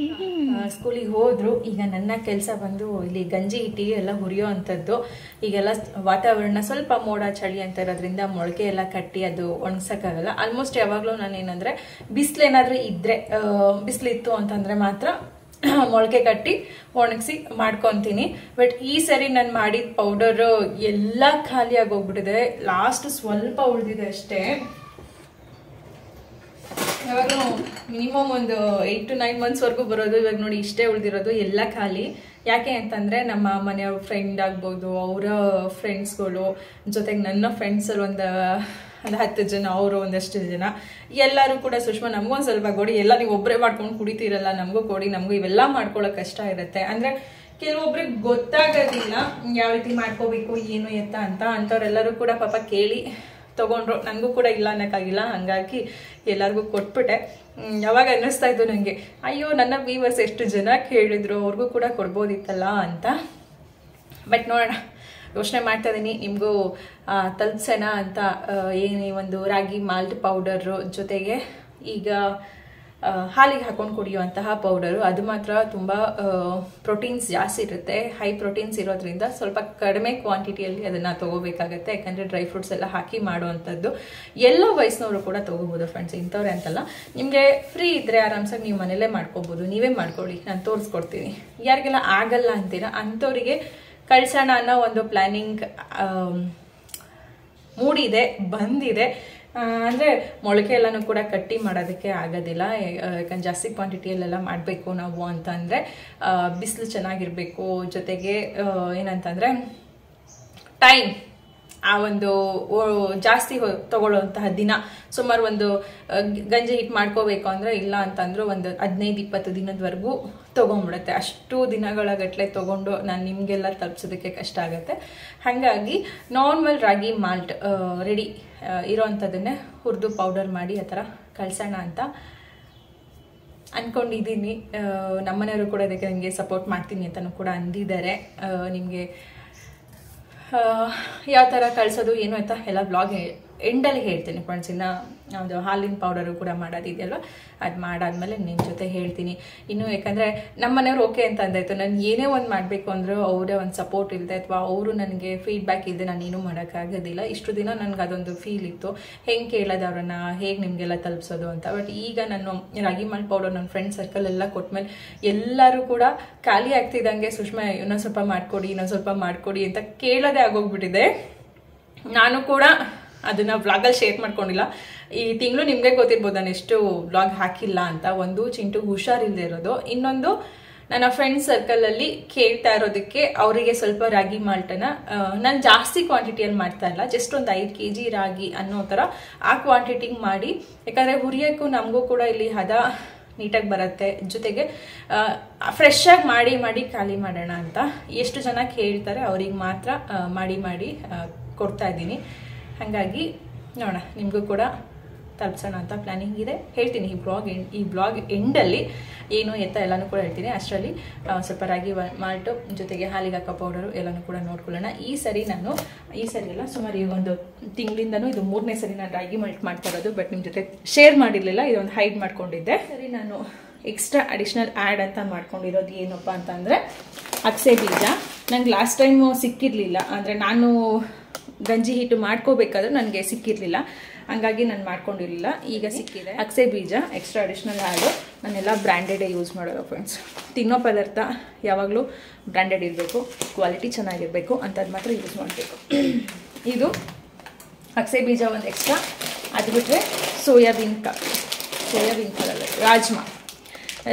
ಸ್ಕೂಲಿಗೆ ಹೋದರು. ಈಗ ನನ್ನ ಕೆಲಸ ಬಂದು ಇಲ್ಲಿ ಗಂಜಿ ಹಿಟ್ಟಿಗೆ ಎಲ್ಲ ಹುರಿಯೋ ಅಂಥದ್ದು. ಈಗೆಲ್ಲ ವಾತಾವರಣ ಸ್ವಲ್ಪ ಮೋಡ ಚಳಿ ಅಂತ ಇರೋದ್ರಿಂದ ಮೊಳಕೆ ಎಲ್ಲ ಕಟ್ಟಿ ಅದು ಒಣಗ್ಸೋಕ್ಕಾಗಲ್ಲ. ಆಲ್ಮೋಸ್ಟ್ ಯಾವಾಗಲೂ ನಾನೇನಂದರೆ ಬಿಸಿಲೇನಾದರೂ ಇದ್ದರೆ, ಬಿಸಿಲಿತ್ತು ಅಂತಂದರೆ ಮಾತ್ರ ಮೊಳಕೆ ಕಟ್ಟಿ ಒಣಗಿಸಿ ಮಾಡ್ಕೊತೀನಿ. ಬಟ್ ಈ ಸರಿ ನಾನು ಮಾಡಿದ ಪೌಡರು ಎಲ್ಲ ಖಾಲಿಯಾಗಿ ಹೋಗ್ಬಿಟ್ಟಿದೆ. ಲಾಸ್ಟ್ ಸ್ವಲ್ಪ ಉಳಿದಿದೆ ಅಷ್ಟೇ. ಯಾವಾಗಲೂ ಮಿನಿಮಮ್ ಒಂದು 8 to 9 monthsವರೆಗೂ ಬರೋದು. ಇವಾಗ ನೋಡಿ ಇಷ್ಟೇ ಉಳಿದಿರೋದು, ಎಲ್ಲ ಖಾಲಿ. ಯಾಕೆ ಅಂತಂದರೆ ನಮ್ಮ ಮನೆಯವ್ರ ಫ್ರೆಂಡ್ ಆಗ್ಬೋದು, ಅವರ ಫ್ರೆಂಡ್ಸ್ಗಳು, ಜೊತೆಗೆ ನನ್ನ ಫ್ರೆಂಡ್ಸಲ್ಲಿ ಒಂದು 10 ಜನ, ಅವರು ಒಂದಷ್ಟು ಜನ, ಎಲ್ಲರೂ ಕೂಡ ಸುಷ್ಮಾ ನಮಗೊಂದು ಸ್ವಲ್ಪ ಕೊಡಿ, ಎಲ್ಲ ನೀವು ಒಬ್ಬರೇ ಮಾಡ್ಕೊಂಡು ಕುಡಿತೀರಲ್ಲ, ನಮಗೂ ಕೊಡಿ, ನಮಗೂ ಇವೆಲ್ಲ ಮಾಡ್ಕೊಳ್ಳೋಕೆ ಕಷ್ಟ ಇರುತ್ತೆ. ಅಂದರೆ ಕೆಲವೊಬ್ರಿಗೆ ಗೊತ್ತಾಗೋದಿಲ್ಲ ಯಾವ ರೀತಿ ಮಾಡ್ಕೋಬೇಕು ಏನು ಎತ್ತ ಅಂತ. ಅಂಥವ್ರೆಲ್ಲರೂ ಕೂಡ ಪಾಪ ಕೇಳಿ ತೊಗೊಂಡ್ರು. ನನಗೂ ಕೂಡ ಇಲ್ಲ ಅನ್ನೋಕ್ಕಾಗಿಲ್ಲ, ಹಾಗಾಗಿ ಎಲ್ಲರಿಗೂ ಕೊಟ್ಬಿಟ್ಟೆ. ಯಾವಾಗ ಅನ್ನಿಸ್ತಾ ಇತ್ತು ನನಗೆ, ಅಯ್ಯೋ ನನ್ನ ವ್ಯೂವರ್ಸ್ ಎಷ್ಟು ಜನ ಕೇಳಿದ್ರು, ಅವ್ರಿಗೂ ಕೂಡ ಕೊಡ್ಬೋದಿತ್ತಲ್ಲ ಅಂತ. ಬಟ್ ನೋಡೋಣ, ಯೋಚನೆ ಮಾಡ್ತಾ ಇದ್ದೀನಿ ನಿಮಗೂ ತಲುಪ್ಸೋಣ ಅಂತ. ಏನೇ ಒಂದು ರಾಗಿ ಮಾಲ್ಟ್ ಪೌಡರು ಜೊತೆಗೆ ಈಗ ಹಾಲಿಗೆ ಹಾಕೊಂಡು ಕುಡಿಯುವಂತಹ ಪೌಡರು, ಅದು ಮಾತ್ರ ತುಂಬ ಪ್ರೋಟೀನ್ಸ್ ಜಾಸ್ತಿ ಇರುತ್ತೆ. ಹೈ ಪ್ರೋಟೀನ್ಸ್ ಇರೋದ್ರಿಂದ ಸ್ವಲ್ಪ ಕಡಿಮೆ ಕ್ವಾಂಟಿಟಿಯಲ್ಲಿ ಅದನ್ನು ತೊಗೋಬೇಕಾಗತ್ತೆ. ಯಾಕಂದರೆ ಡ್ರೈ ಫ್ರೂಟ್ಸ್ ಎಲ್ಲ ಹಾಕಿ ಮಾಡುವಂಥದ್ದು. ಎಲ್ಲ ವಯಸ್ಸಿನವರು ಕೂಡ ತೊಗೋಬೋದು ಫ್ರೆಂಡ್ಸ್, ಇಂಥವ್ರೆ ಅಂತಲ್ಲ. ನಿಮಗೆ ಫ್ರೀ ಇದ್ದರೆ ಆರಾಮ್ಸಾಗಿ ನೀವು ಮನೇಲೇ ಮಾಡ್ಕೋಬೋದು. ನೀವೇ ಮಾಡ್ಕೊಳ್ಳಿ, ನಾನು ತೋರಿಸ್ಕೊಡ್ತೀನಿ. ಯಾರಿಗೆಲ್ಲ ಆಗಲ್ಲ ಅಂತೀರಾ ಅಂಥವರಿಗೆ ಕಳ್ಸೋಣ ಅನ್ನೋ ಒಂದು ಪ್ಲ್ಯಾನಿಂಗ್ ಮೂಡಿದೆ, ಬಂದಿದೆ. ಅಂದರೆ ಮೊಳಕೆ ಎಲ್ಲನೂ ಕೂಡ ಕಟ್ಟಿ ಮಾಡೋದಕ್ಕೆ ಆಗೋದಿಲ್ಲ, ಯಾಕಂದ್ರೆ ಜಾಸ್ತಿ ಕ್ವಾಂಟಿಟಿಯಲ್ಲೆಲ್ಲ ಮಾಡಬೇಕು ನಾವು ಅಂತಂದರೆ ಬಿಸಿಲು ಚೆನ್ನಾಗಿರಬೇಕು. ಜೊತೆಗೆ ಏನಂತಂದರೆ ಟೈಮ್, ಆ ಒಂದು ಜಾಸ್ತಿ ತಗೊಳ್ಳುವಂತಹ ದಿನ, ಸುಮಾರು ಒಂದು ಗಂಜಿ ಹಿಟ್ಟು ಮಾಡ್ಕೋಬೇಕು ಅಂದರೆ ಇಲ್ಲ ಅಂತಂದ್ರೂ ಒಂದು 15-20 ದಿನದವರೆಗೂ ತೊಗೊಂಡ್ಬಿಡುತ್ತೆ. ಅಷ್ಟು ದಿನಗಳ ಗಟ್ಟಲೆ ತೊಗೊಂಡು ನಾನು ನಿಮಗೆಲ್ಲ ತಲುಪಿಸೋದಕ್ಕೆ ಕಷ್ಟ ಆಗುತ್ತೆ. ಹಾಗಾಗಿ ನಾರ್ಮಲ್ ರಾಗಿ ಮಾಲ್ಟ್ ರೆಡಿ ಇರೋವಂಥದ್ದನ್ನೇ ಹುರಿದು ಪೌಡರ್ ಮಾಡಿ ಆ ಥರ ಕಳ್ಸೋಣ ಅಂತ ಅಂದ್ಕೊಂಡಿದ್ದೀನಿ. ನಮ್ಮನೆಯವರು ಕೂಡ ಅದಕ್ಕೆ ನನಗೆ ಸಪೋರ್ಟ್ ಮಾಡ್ತೀನಿ ಅಂತಲೂ ಕೂಡ ಅಂದಿದ್ದಾರೆ. ನಿಮಗೆ ಯಾವ ಥರ ಕಳಿಸೋದು ಏನು ಅಂತ ಎಲ್ಲ ಬ್ಲಾಗ್ ಎಂಡಲ್ಲಿ ಹೇಳ್ತೀನಿ ಫ್ರೆಂಡ್ಸ್. ಇನ್ನು ಒಂದು ಹಾಲಿನ ಪೌಡರು ಕೂಡ ಮಾಡೋದಿದೆಯಲ್ವ, ಅದು ಮಾಡಾದ್ಮೇಲೆ ನಿಮ್ಮ ಜೊತೆ ಹೇಳ್ತೀನಿ. ಇನ್ನು ಯಾಕಂದರೆ ನಮ್ಮ ಮನೆಯವ್ರು ಓಕೆ ಅಂತ ಅಂದಾಯ್ತು. ನಾನು ಏನೇ ಒಂದು ಮಾಡಬೇಕು ಅಂದರೂ ಅವರೇ ಒಂದು ಸಪೋರ್ಟ್ ಇಲ್ಲದೆ ಅಥವಾ ಅವರು ನನಗೆ ಫೀಡ್ಬ್ಯಾಕ್ ಇಲ್ಲದೆ ನಾನು ಏನೂ ಮಾಡೋಕ್ಕಾಗೋದಿಲ್ಲ. ಇಷ್ಟು ದಿನ ನನಗೆ ಅದೊಂದು ಫೀಲ್ ಇತ್ತು, ಹೆಂಗೆ ಕೇಳೋದು ಅವ್ರನ್ನ, ಹೇಗೆ ನಿಮಗೆಲ್ಲ ತಲುಪಿಸೋದು ಅಂತ. ಬಟ್ ಈಗ ನಾನು ರಾಗಿ ಮಾಲ್ಟ್ ಪೌಡರ್ ನನ್ನ ಫ್ರೆಂಡ್ ಸರ್ಕಲ್ ಎಲ್ಲ ಕೊಟ್ಮೇಲೆ ಎಲ್ಲರೂ ಕೂಡ ಖಾಲಿ ಆಗ್ತಿದ್ದಂಗೆ ಸುಷ್ಮಾ ಇನ್ನೊಂದು ಸ್ವಲ್ಪ ಮಾಡಿಕೊಡಿ, ಇನ್ನೊಂದು ಸ್ವಲ್ಪ ಮಾಡಿಕೊಡಿ ಅಂತ ಕೇಳೋದೇ ಆಗೋಗ್ಬಿಟ್ಟಿದೆ. ನಾನು ಕೂಡ ಅದನ್ನು ವ್ಲಾಗಲ್ಲಿ ಶೇರ್ ಮಾಡ್ಕೊಂಡಿಲ್ಲ. ಈ ತಿಂಗಳು ನಿಮಗೆ ಗೊತ್ತಿರ್ಬೋದು ನಾನು ಎಷ್ಟು ವ್ಲಾಗ್ ಹಾಕಿಲ್ಲ ಅಂತ. ಒಂದು ಚಿಂಟು ಹುಷಾರಿಲ್ಲದೆ ಇರೋದು, ಇನ್ನೊಂದು ನನ್ನ ಫ್ರೆಂಡ್ ಸರ್ಕಲಲ್ಲಿ ಕೇಳ್ತಾ ಇರೋದಕ್ಕೆ ಅವರಿಗೆ ಸ್ವಲ್ಪ ರಾಗಿ ಮಾಲ್ಟನ್ನು ನಾನು ಜಾಸ್ತಿ ಕ್ವಾಂಟಿಟಿಯಲ್ಲಿ ಮಾಡ್ತಾ ಇಲ್ಲ, ಜಸ್ಟ್ ಒಂದು 5 kg ರಾಗಿ ಅನ್ನೋ ಥರ ಆ ಕ್ವಾಂಟಿಟಿಗೆ ಮಾಡಿ. ಯಾಕಂದರೆ ಹುರಿಯೋಕ್ಕೂ ನಮಗೂ ಕೂಡ ಇಲ್ಲಿ ಹದ ನೀಟಾಗಿ ಬರುತ್ತೆ. ಜೊತೆಗೆ ಫ್ರೆಶ್ ಆಗಿ ಮಾಡಿ ಖಾಲಿ ಮಾಡೋಣ ಅಂತ ಎಷ್ಟು ಜನ ಕೇಳ್ತಾರೆ ಅವ್ರಿಗೆ ಮಾತ್ರ ಮಾಡಿ ಕೊಡ್ತಾ ಇದ್ದೀನಿ. ಹಾಗಾಗಿ ನೋಡೋಣ, ನಿಮಗೂ ಕೂಡ ತಲುಪಿಸೋಣ ಅಂತ ಪ್ಲ್ಯಾನಿಂಗ್ ಇದೆ. ಹೇಳ್ತೀನಿ ಈ ಬ್ಲಾಗ್ ಎಂಡಲ್ಲಿ ಏನು ಎತ್ತ ಎಲ್ಲನೂ ಕೂಡ ಹೇಳ್ತೀನಿ. ಅಷ್ಟರಲ್ಲಿ ಸ್ವಲ್ಪ ರಾಗಿ ಮಾಲ್ಟು ಜೊತೆಗೆ ಹಾಲಿಗೆ ಹಾಕೋ ಪೌಡರು ಎಲ್ಲನೂ ಕೂಡ ನೋಡ್ಕೊಳ್ಳೋಣ. ಈ ಸರಿ ಎಲ್ಲ ಸುಮಾರು ಈ ಒಂದು ತಿಂಗಳಿಂದನೂ ಇದು 3ನೇ ಸರಿ ನಾನು ರಾಗಿ ಮಾಲ್ಟ್ ಮಾಡ್ತಾ ಇರೋದು. ಬಟ್ ನಿಮ್ಮ ಜೊತೆ ಶೇರ್ ಮಾಡಿರಲಿಲ್ಲ, ಇದೊಂದು ಹೈಡ್ ಮಾಡ್ಕೊಂಡಿದ್ದೆ. ಸರಿ, ನಾನು ಎಕ್ಸ್ಟ್ರಾ ಅಡಿಷ್ನಲ್ ಆ್ಯಡ್ ಅಂತ ಮಾಡ್ಕೊಂಡಿರೋದು ಏನಪ್ಪ ಅಂತಂದರೆ ಅಗಸೆ ಬೀಜ. ನಂಗೆ ಲಾಸ್ಟ್ ಟೈಮು ಸಿಕ್ಕಿರಲಿಲ್ಲ, ಅಂದರೆ ನಾನು ಗಂಜಿ ಹಿಟ್ಟು ಮಾಡ್ಕೋಬೇಕಾದ್ರೂ ನನಗೆ ಸಿಕ್ಕಿರಲಿಲ್ಲ, ಹಂಗಾಗಿ ನಾನು ಮಾಡ್ಕೊಂಡಿರಲಿಲ್ಲ. ಈಗ ಸಿಕ್ಕಿದೆ. ಅಗಸೆ ಬೀಜ ಎಕ್ಸ್ಟ್ರಾ ಅಡಿಷ್ನಲ್ ಆ್ಯಡು. ನಾನೆಲ್ಲ ಬ್ರ್ಯಾಂಡೆಡೇ ಯೂಸ್ ಮಾಡೋದು ಫ್ರೆಂಡ್ಸ್. ತಿನ್ನೋ ಪದಾರ್ಥ ಯಾವಾಗಲೂ ಬ್ರ್ಯಾಂಡೆಡ್ ಇರಬೇಕು, ಕ್ವಾಲಿಟಿ ಚೆನ್ನಾಗಿರಬೇಕು ಅಂಥದ್ದು ಮಾತ್ರ ಯೂಸ್ ಮಾಡಬೇಕು. ಇದು ಅಗಸೆ ಬೀಜ ಒಂದು ಎಕ್ಸ್ಟ್ರಾ. ಅದು ಬಿಟ್ಟರೆ ಸೋಯಾಬೀನ್ ಕಾಳಲ್ಲ,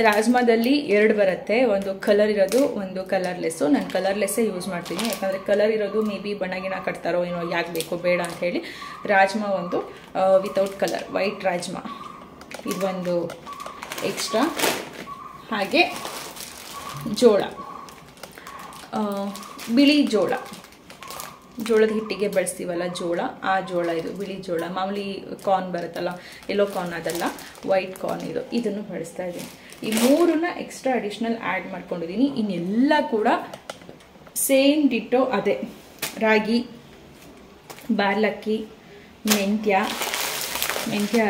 ರಾಜ್ಮಾದಲ್ಲಿ 2 ಬರುತ್ತೆ, ಒಂದು ಕಲರ್ ಇರೋದು, ಒಂದು ಕಲರ್ಲೆಸ್ಸು. ನಾನು ಕಲರ್ಲೆಸ್ಸೇ ಯೂಸ್ ಮಾಡ್ತೀನಿ, ಯಾಕಂದರೆ ಕಲರ್ ಇರೋದು ಮೇ ಬಿ ಬಣ್ಣ ಕಟ್ತಾರೋ ಏನೋ, ಯಾಕೆ ಬೇಕು ಬೇಡ ಅಂಥೇಳಿ. ರಾಜ್ಮಾ ಒಂದು ವಿತೌಟ್ ಕಲರ್, ವೈಟ್ ರಾಜ್ಮಾ, ಇದೊಂದು ಎಕ್ಸ್ಟ್ರಾ. ಹಾಗೆ ಜೋಳ, ಬಿಳಿ ಜೋಳದ ಹಿಟ್ಟಿಗೆ ಬಳಸ್ತೀವಲ್ಲ ಜೋಳ, ಆ ಜೋಳ ಇದು ಬಿಳಿ ಜೋಳ. ಮಾಮೂಲಿ ಕಾರ್ನ್ ಬರುತ್ತಲ್ಲ, ಯೆಲ್ಲೋ ಕಾರ್ನ್ ಅದಲ್ಲ, ವೈಟ್ ಕಾರ್ನ್ ಇದನ್ನು ಬಳಸ್ತಾ ಇದ್ದೀನಿ. ಈ 3ನ್ನ ಎಕ್ಸ್ಟ್ರಾ ಅಡಿಷ್ನಲ್ ಆ್ಯಡ್ ಮಾಡ್ಕೊಂಡಿದ್ದೀನಿ. ಇನ್ನೆಲ್ಲ ಕೂಡ ಸೇಮ್ ಡಿಟ್ಟೋ ಅದೇ. ರಾಗಿ, ಬಾರ್ಲಕ್ಕಿ, ಮೆಂತ್ಯ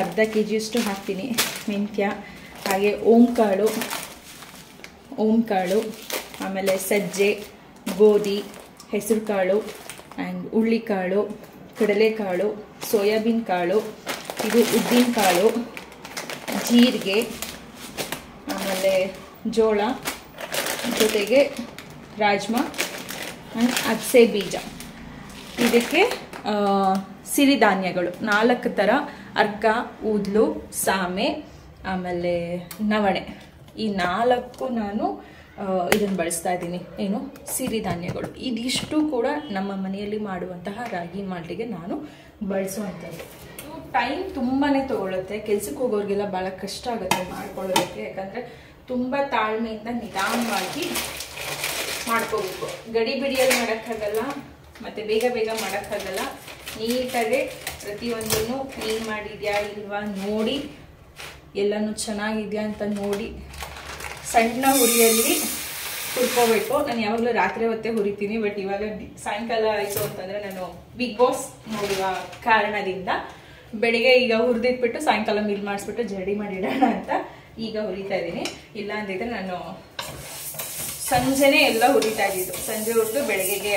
ಅರ್ಧ kg ಹಾಕ್ತೀನಿ ಮೆಂತ್ಯ. ಹಾಗೆ ಓಂಕಾಳು, ಆಮೇಲೆ ಸಜ್ಜೆ, ಗೋಧಿ, ಹೆಸರು ಕಾಳು ಆ್ಯಂಡ್ ಹುಳ್ಳಿಕಾಳು, ಕಡಲೆಕಾಳು, ಸೋಯಾಬೀನ್ ಕಾಳು, ಇದು ಉದ್ದಿನ ಕಾಳು, ಜೀರಿಗೆ, ಆಮೇಲೆ ಜೋಳ, ಜೊತೆಗೆ ರಾಜ್ಮಾ ಆ್ಯಂಡ್ ಅಗಸೆ ಬೀಜ. ಇದಕ್ಕೆ ಸಿರಿಧಾನ್ಯಗಳು 4 ಥರ: ಅರ್ಕ, ಊದ್ಲು, ಸಾಮೆ, ಆಮೇಲೆ ನವಣೆ. ಈ 4 ನಾನು ಇದನ್ನು ಬಳಸ್ತಾ ಇದ್ದೀನಿ. ಏನು ಸಿರಿಧಾನ್ಯಗಳು. ಇದಿಷ್ಟು ಕೂಡ ನಮ್ಮ ಮನೆಯಲ್ಲಿ ಮಾಡುವಂತಹ ರಾಗಿ ಮಾಲ್ಟಿಗೆ ನಾನು ಬಳಸುವಂಥದ್ದು. ಟೈಮ್ ತುಂಬಾ ತೊಗೊಳುತ್ತೆ, ಕೆಲ್ಸಕ್ಕೆ ಹೋಗೋರಿಗೆಲ್ಲ ಭಾಳ ಕಷ್ಟ ಆಗುತ್ತೆ ಮಾಡ್ಕೊಳ್ಳೋದಕ್ಕೆ. ಯಾಕಂದರೆ ತುಂಬ ತಾಳ್ಮೆಯಿಂದ ನಿಧಾನವಾಗಿ ಮಾಡ್ಕೋಬೇಕು. ಗಡಿಬಿಡಿಯಲ್ಲಿ ಮಾಡೋಕ್ಕಾಗಲ್ಲ, ಮತ್ತು ಬೇಗ ಮಾಡೋಕ್ಕಾಗಲ್ಲ. ನೀಟಾಗಿ ಪ್ರತಿಯೊಂದನ್ನು ಕ್ಲೀನ್ ಮಾಡಿದ್ಯಾ ಇಲ್ವಾ ನೋಡಿ, ಎಲ್ಲನೂ ಚೆನ್ನಾಗಿದೆಯಾ ಅಂತ ನೋಡಿ ಸಣ್ಣ ಹುರಿಯಲ್ಲಿ ಹುರ್ಕೋಬೇಕು. ನಾನು ಯಾವಾಗಲೂ ರಾತ್ರಿ ಹೊತ್ತೇ ಹುರಿತೀನಿ, ಬಟ್ ಇವಾಗ ಸಾಯಂಕಾಲ ಆಯಿತು ಅಂತಂದರೆ ನಾನು ಬಿಗ್ ಬಾಸ್ ನೋಡುವ ಕಾರಣದಿಂದ ಬೆಳಿಗ್ಗೆ ಈಗ ಹುರಿದಿಟ್ಬಿಟ್ಟು ಸಾಯಂಕಾಲ ಮಿಲ್ ಮಾಡಿಸ್ಬಿಟ್ಟು ಜಡಿ ಮಾಡಿಡೋಣ ಅಂತ ಈಗ ಹುರಿತಾ ಇದ್ದೀನಿ. ಇಲ್ಲ ಅಂದಿದ್ರೆ ನಾನು ಸಂಜೆನೇ ಎಲ್ಲ ಹುರಿತಾ ಇದ್ದಿದ್ದು. ಸಂಜೆ ಹುರಿದು ಬೆಳಗ್ಗೆಗೆ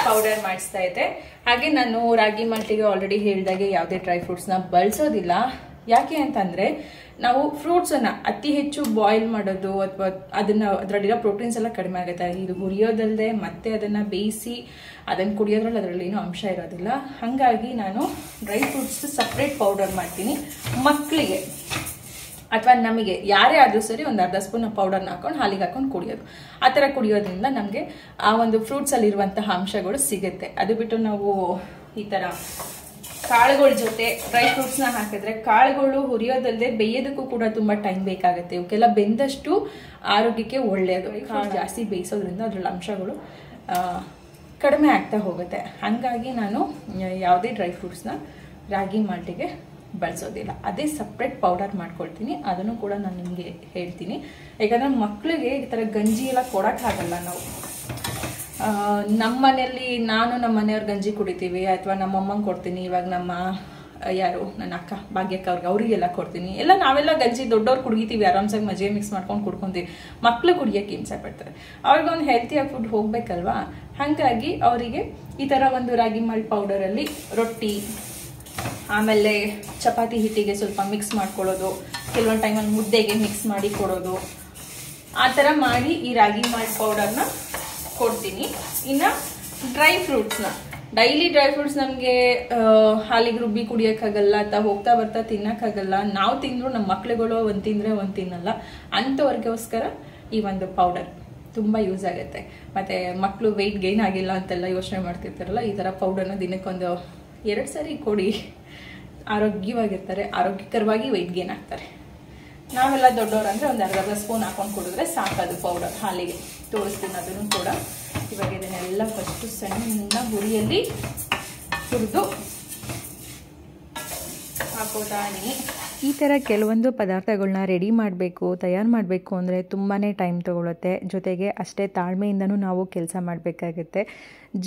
ಪೌಡರ್ ಮಾಡಿಸ್ತಾ ಇದ್ದೆ. ಹಾಗೆ ನಾನು ರಾಗಿ ಮಾಲ್ಟಿಗೆ ಆಲ್ರೆಡಿ ಹೇಳಿದಾಗೆ ಯಾವುದೇ ಡ್ರೈ ಫ್ರೂಟ್ಸ್ನ ಬಳಸೋದಿಲ್ಲ. ಯಾಕೆ ಅಂತಂದರೆ ನಾವು ಫ್ರೂಟ್ಸನ್ನು ಅತಿ ಹೆಚ್ಚು ಬಾಯ್ಲ್ ಮಾಡೋದು ಅಥವಾ ಅದರಲ್ಲಿರೋ ಪ್ರೋಟೀನ್ಸ್ ಎಲ್ಲ ಕಡಿಮೆ ಆಗುತ್ತೆ. ಇದು ಹುರಿಯೋದಲ್ಲದೆ ಮತ್ತೆ ಅದನ್ನು ಬೇಯಿಸಿ ಅದನ್ನು ಕುಡಿಯೋದ್ರಲ್ಲಿ ಅದರಲ್ಲಿ ಏನೂ ಅಂಶ ಇರೋದಿಲ್ಲ. ಹಾಗಾಗಿ ನಾನು ಡ್ರೈ ಫ್ರೂಟ್ಸ್ ಸಪ್ರೇಟ್ ಪೌಡರ್ ಮಾಡ್ತೀನಿ. ಮಕ್ಕಳಿಗೆ ಅಥವಾ ನಮಗೆ ಯಾರೇ ಆದರೂ ಸರಿ ಒಂದು ಅರ್ಧ ಸ್ಪೂನ್ ಪೌಡರ್ನ ಹಾಕೊಂಡು ಹಾಲಿಗೆ ಹಾಕೊಂಡು ಕುಡಿಯೋದು. ಆ ಥರ ಕುಡಿಯೋದ್ರಿಂದ ನಮಗೆ ಆ ಒಂದು ಫ್ರೂಟ್ಸಲ್ಲಿರುವಂತಹ ಅಂಶಗಳು ಸಿಗುತ್ತೆ. ಅದು ಬಿಟ್ಟು ನಾವು ಈ ಥರ ಕಾಳುಗಳ ಜೊತೆ ಡ್ರೈ ಫ್ರೂಟ್ಸ್ನ ಹಾಕಿದ್ರೆ ಕಾಳುಗಳು ಹುರಿಯೋದಲ್ಲದೆ ಬೇಯೋದಕ್ಕೂ ಕೂಡ ತುಂಬ ಟೈಮ್ ಬೇಕಾಗುತ್ತೆ. ಇವಕ್ಕೆಲ್ಲ ಬೆಂದಷ್ಟು ಆರೋಗ್ಯಕ್ಕೆ ಒಳ್ಳೆಯದು. ಕಾಳು ಜಾಸ್ತಿ ಬೇಯಿಸೋದ್ರಿಂದ ಅದರಲ್ಲಿ ಅಂಶಗಳು ಕಡಿಮೆ ಆಗ್ತಾ ಹೋಗುತ್ತೆ. ಹಾಗಾಗಿ ನಾನು ಯಾವುದೇ ಡ್ರೈ ಫ್ರೂಟ್ಸ್ನ ರಾಗಿ ಮಾಲ್ಟಿಗೆ ಬಳಸೋದಿಲ್ಲ. ಅದೇ ಸಪ್ರೇಟ್ ಪೌಡರ್ ಮಾಡ್ಕೊಳ್ತೀನಿ. ಅದನ್ನು ಕೂಡ ನಾನು ನಿಮಗೆ ಹೇಳ್ತೀನಿ. ಯಾಕಂದರೆ ಮಕ್ಕಳಿಗೆ ಈ ಥರ ಗಂಜಿ ಎಲ್ಲ ಕೊಡೋಕ್ಕಾಗಲ್ಲ. ನಾವು ನಮ್ಮ ಮನೆಯಲ್ಲಿ ನಮ್ಮ ಮನೆಯವ್ರ ಗಂಜಿ ಕುಡಿತೀವಿ ಅಥವಾ ನಮ್ಮಮ್ಮಂಗೆ ಕೊಡ್ತೀನಿ. ಇವಾಗ ನನ್ನ ಅಕ್ಕ ಭಾಗ್ಯಕ್ಕ ಅವರಿಗೆಲ್ಲ ಕೊಡ್ತೀನಿ. ಎಲ್ಲ ನಾವೆಲ್ಲ ಗಂಜಿ ದೊಡ್ಡವ್ರು ಕುಡಿತೀವಿ, ಆರಾಮ್ಸಾಗಿ ಮಜ್ಜಿಗೆ ಮಿಕ್ಸ್ ಮಾಡ್ಕೊಂಡು ಕುಡ್ಕೊತೀವಿ. ಮಕ್ಕಳು ಕುಡಿಯೋಕ್ಕೆ ಹಿಂಸೆ ಪಡ್ತಾರೆ. ಅವ್ರಿಗೊಂದು ಹೆಲ್ತಿಯಾಗಿ ಫುಡ್ ಹೋಗ್ಬೇಕಲ್ವಾ. ಹಾಗಾಗಿ ಅವರಿಗೆ ಈ ಥರ ಒಂದು ರಾಗಿ ಮಾಲ್ಟ್ ಪೌಡರಲ್ಲಿ ರೊಟ್ಟಿ, ಆಮೇಲೆ ಚಪಾತಿ ಹಿಟ್ಟಿಗೆ ಸ್ವಲ್ಪ ಮಿಕ್ಸ್ ಮಾಡ್ಕೊಳ್ಳೋದು, ಕೆಲವೊಂದು ಟೈಮಲ್ಲಿ ಮುದ್ದೆಗೆ ಮಿಕ್ಸ್ ಮಾಡಿ ಕೊಡೋದು, ಆ ಥರ ಮಾಡಿ ಈ ರಾಗಿ ಮಾಲ್ಟ್ ಪೌಡರ್ನ ಕೊಡ್ತೀನಿ. ಇನ್ನು ಡ್ರೈ ಫ್ರೂಟ್ಸ್ನ ಡೈಲಿ ಡ್ರೈ ಫ್ರೂಟ್ಸ್ ನಮಗೆ ಹಾಲಿಗೆ ರುಬ್ಬಿ ಕುಡಿಯೋಕ್ಕಾಗಲ್ಲ ಅಥವಾ ಹೋಗ್ತಾ ಬರ್ತಾ ತಿನ್ನೋಕ್ಕಾಗಲ್ಲ. ನಾವು ತಿಂದರೂ ನಮ್ಮ ಮಕ್ಳುಗಳು ಒಂದು ತಿಂದರೆ ಒಂದು ತಿನ್ನಲ್ಲ. ಅಂಥವ್ರಿಗೋಸ್ಕರ ಈ ಒಂದು ಪೌಡರ್ ತುಂಬ ಯೂಸ್ ಆಗುತ್ತೆ. ಮತ್ತು ಮಕ್ಕಳು ವೆಯ್ಟ್ ಗೈನ್ ಆಗಿಲ್ಲ ಅಂತೆಲ್ಲ ಯೋಚನೆ ಮಾಡ್ತಿರ್ತಾರಲ್ಲ, ಈ ಥರ ಪೌಡರ್ನ ದಿನಕ್ಕೊಂದು 2 ಸರಿ ಕೊಡಿ. ಆರೋಗ್ಯವಾಗಿರ್ತಾರೆ, ಆರೋಗ್ಯಕರವಾಗಿ ವೆಯ್ಟ್ ಗೇನ್ ಆಗ್ತಾರೆ. ನಾವೆಲ್ಲ ದೊಡ್ಡವ್ರು ಅಂದರೆ ಒಂದು ಅರ್ಧ ಸ್ಪೂನ್ ಹಾಕೊಂಡು ಕುಡಿದ್ರೆ ಸಾಕದು ಪೌಡರ್ ಹಾಲಿಗೆ. ತೋರಿಸ್ತೀನಿ ಅದನ್ನು ಕೂಡ. ಇವಾಗ ಇದನ್ನೆಲ್ಲ ಫಸ್ಟು ಸಣ್ಣ ಹುರಿಯಲ್ಲಿ ಹುರಿದು ಹಾಕೋತಾ ಇದೀನಿ. ಈ ಥರ ಕೆಲವೊಂದು ಪದಾರ್ಥಗಳನ್ನ ರೆಡಿ ಮಾಡಬೇಕು, ತಯಾರು ಮಾಡಬೇಕು ಅಂದರೆ ತುಂಬಾ ಟೈಮ್ ತೊಗೊಳುತ್ತೆ. ಜೊತೆಗೆ ಅಷ್ಟೇ ತಾಳ್ಮೆಯಿಂದನೂ ನಾವು ಕೆಲಸ ಮಾಡಬೇಕಾಗುತ್ತೆ.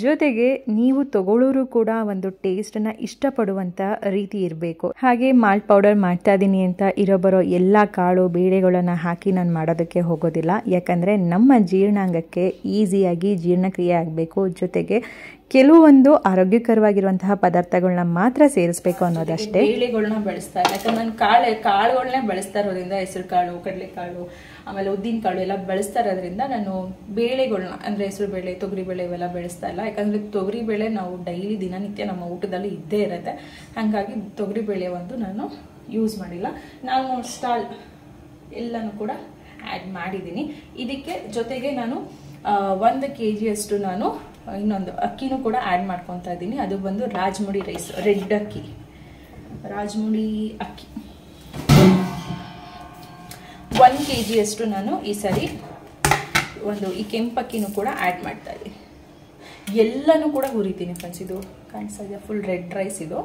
ಜೊತೆಗೆ ನೀವು ತಗೊಳ್ಳೋರು ಕೂಡ ಒಂದು ಟೇಸ್ಟನ್ನು ಇಷ್ಟಪಡುವಂಥ ರೀತಿ ಇರಬೇಕು. ಹಾಗೆ ಮಾಲ್ಟ್ ಪೌಡರ್ ಮಾಡ್ತಾ ಇದ್ದೀನಿ ಅಂತ ಬರೋ ಎಲ್ಲ ಕಾಳು ಬೇಳೆಗಳನ್ನು ಹಾಕಿ ನಾನು ಮಾಡೋದಕ್ಕೆ ಹೋಗೋದಿಲ್ಲ. ಯಾಕಂದರೆ ನಮ್ಮ ಜೀರ್ಣಾಂಗಕ್ಕೆ ಈಸಿಯಾಗಿ ಜೀರ್ಣಕ್ರಿಯೆ ಆಗಬೇಕು. ಜೊತೆಗೆ ಕೆಲವೊಂದು ಆರೋಗ್ಯಕರವಾಗಿರುವಂತಹ ಪದಾರ್ಥಗಳನ್ನ ಮಾತ್ರ ಸೇರಿಸಬೇಕು ಅನ್ನೋದಷ್ಟೇ. ಬೇಳೆಗಳನ್ನ ಬೆಳೆಸ್ತಾ ಇಲ್ಲ. ಯಾಕಂದ್ರೆ ನಾನು ಕಾಳುಗಳನ್ನೇ ಬೆಳೆಸ್ತಾ ಇರೋದ್ರಿಂದ, ಹೆಸರು ಕಾಳು, ಕಡಲೆಕಾಳು, ಆಮೇಲೆ ಉದ್ದಿನ ಕಾಳು ಎಲ್ಲ ಬೆಳೆಸ್ತಾ ಇರೋದ್ರಿಂದ ನಾನು ಬೇಳೆಗಳನ್ನ ಅಂದರೆ ಹೆಸರು ಬೇಳೆ, ತೊಗರಿ ಬೇಳೆ ಇವೆಲ್ಲ ಬೆಳೆಸ್ತಾ ಇಲ್ಲ. ಯಾಕಂದರೆ ತೊಗರಿ ಬೇಳೆ ನಾವು ಡೈಲಿ ದಿನನಿತ್ಯ ನಮ್ಮ ಊಟದಲ್ಲಿ ಇದ್ದೇ ಇರುತ್ತೆ. ಹಾಗಾಗಿ ತೊಗರಿ ಬೇಳೆ ಒಂದು ನಾನು ಯೂಸ್ ಮಾಡಿಲ್ಲ. ನಾನು ಸ್ಟಾಲ್ ಎಲ್ಲನೂ ಕೂಡ ಆ್ಯಡ್ ಮಾಡಿದ್ದೀನಿ. ಇದಕ್ಕೆ ಜೊತೆಗೆ ನಾನು 1 kg ನಾನು ಇನ್ನೊಂದು ಅಕ್ಕಿನೂ ಕೂಡ ಆ್ಯಡ್ ಮಾಡ್ಕೊತಾ ಇದ್ದೀನಿ. ಅದು ಬಂದು ರಾಜ್ಮುಡಿ ರೈಸ್, ರೆಡ್ ಅಕ್ಕಿ, ರಾಜ್ಮುಡಿ ಅಕ್ಕಿ 1 kg ನಾನು ಈ ಸರಿ ಈ ಕೆಂಪಕ್ಕಿನೂ ಕೂಡ ಆ್ಯಡ್ ಮಾಡ್ತಾ ಇದ್ದೀನಿ. ಎಲ್ಲನೂ ಕೂಡ ಹುರಿತೀನಿ ಫ್ರೆಂಡ್ಸ್. ಇದು ಕಾಣಿಸ್ತಾ ಇದೆ, ಫುಲ್ ರೆಡ್ ರೈಸ್. ಇದು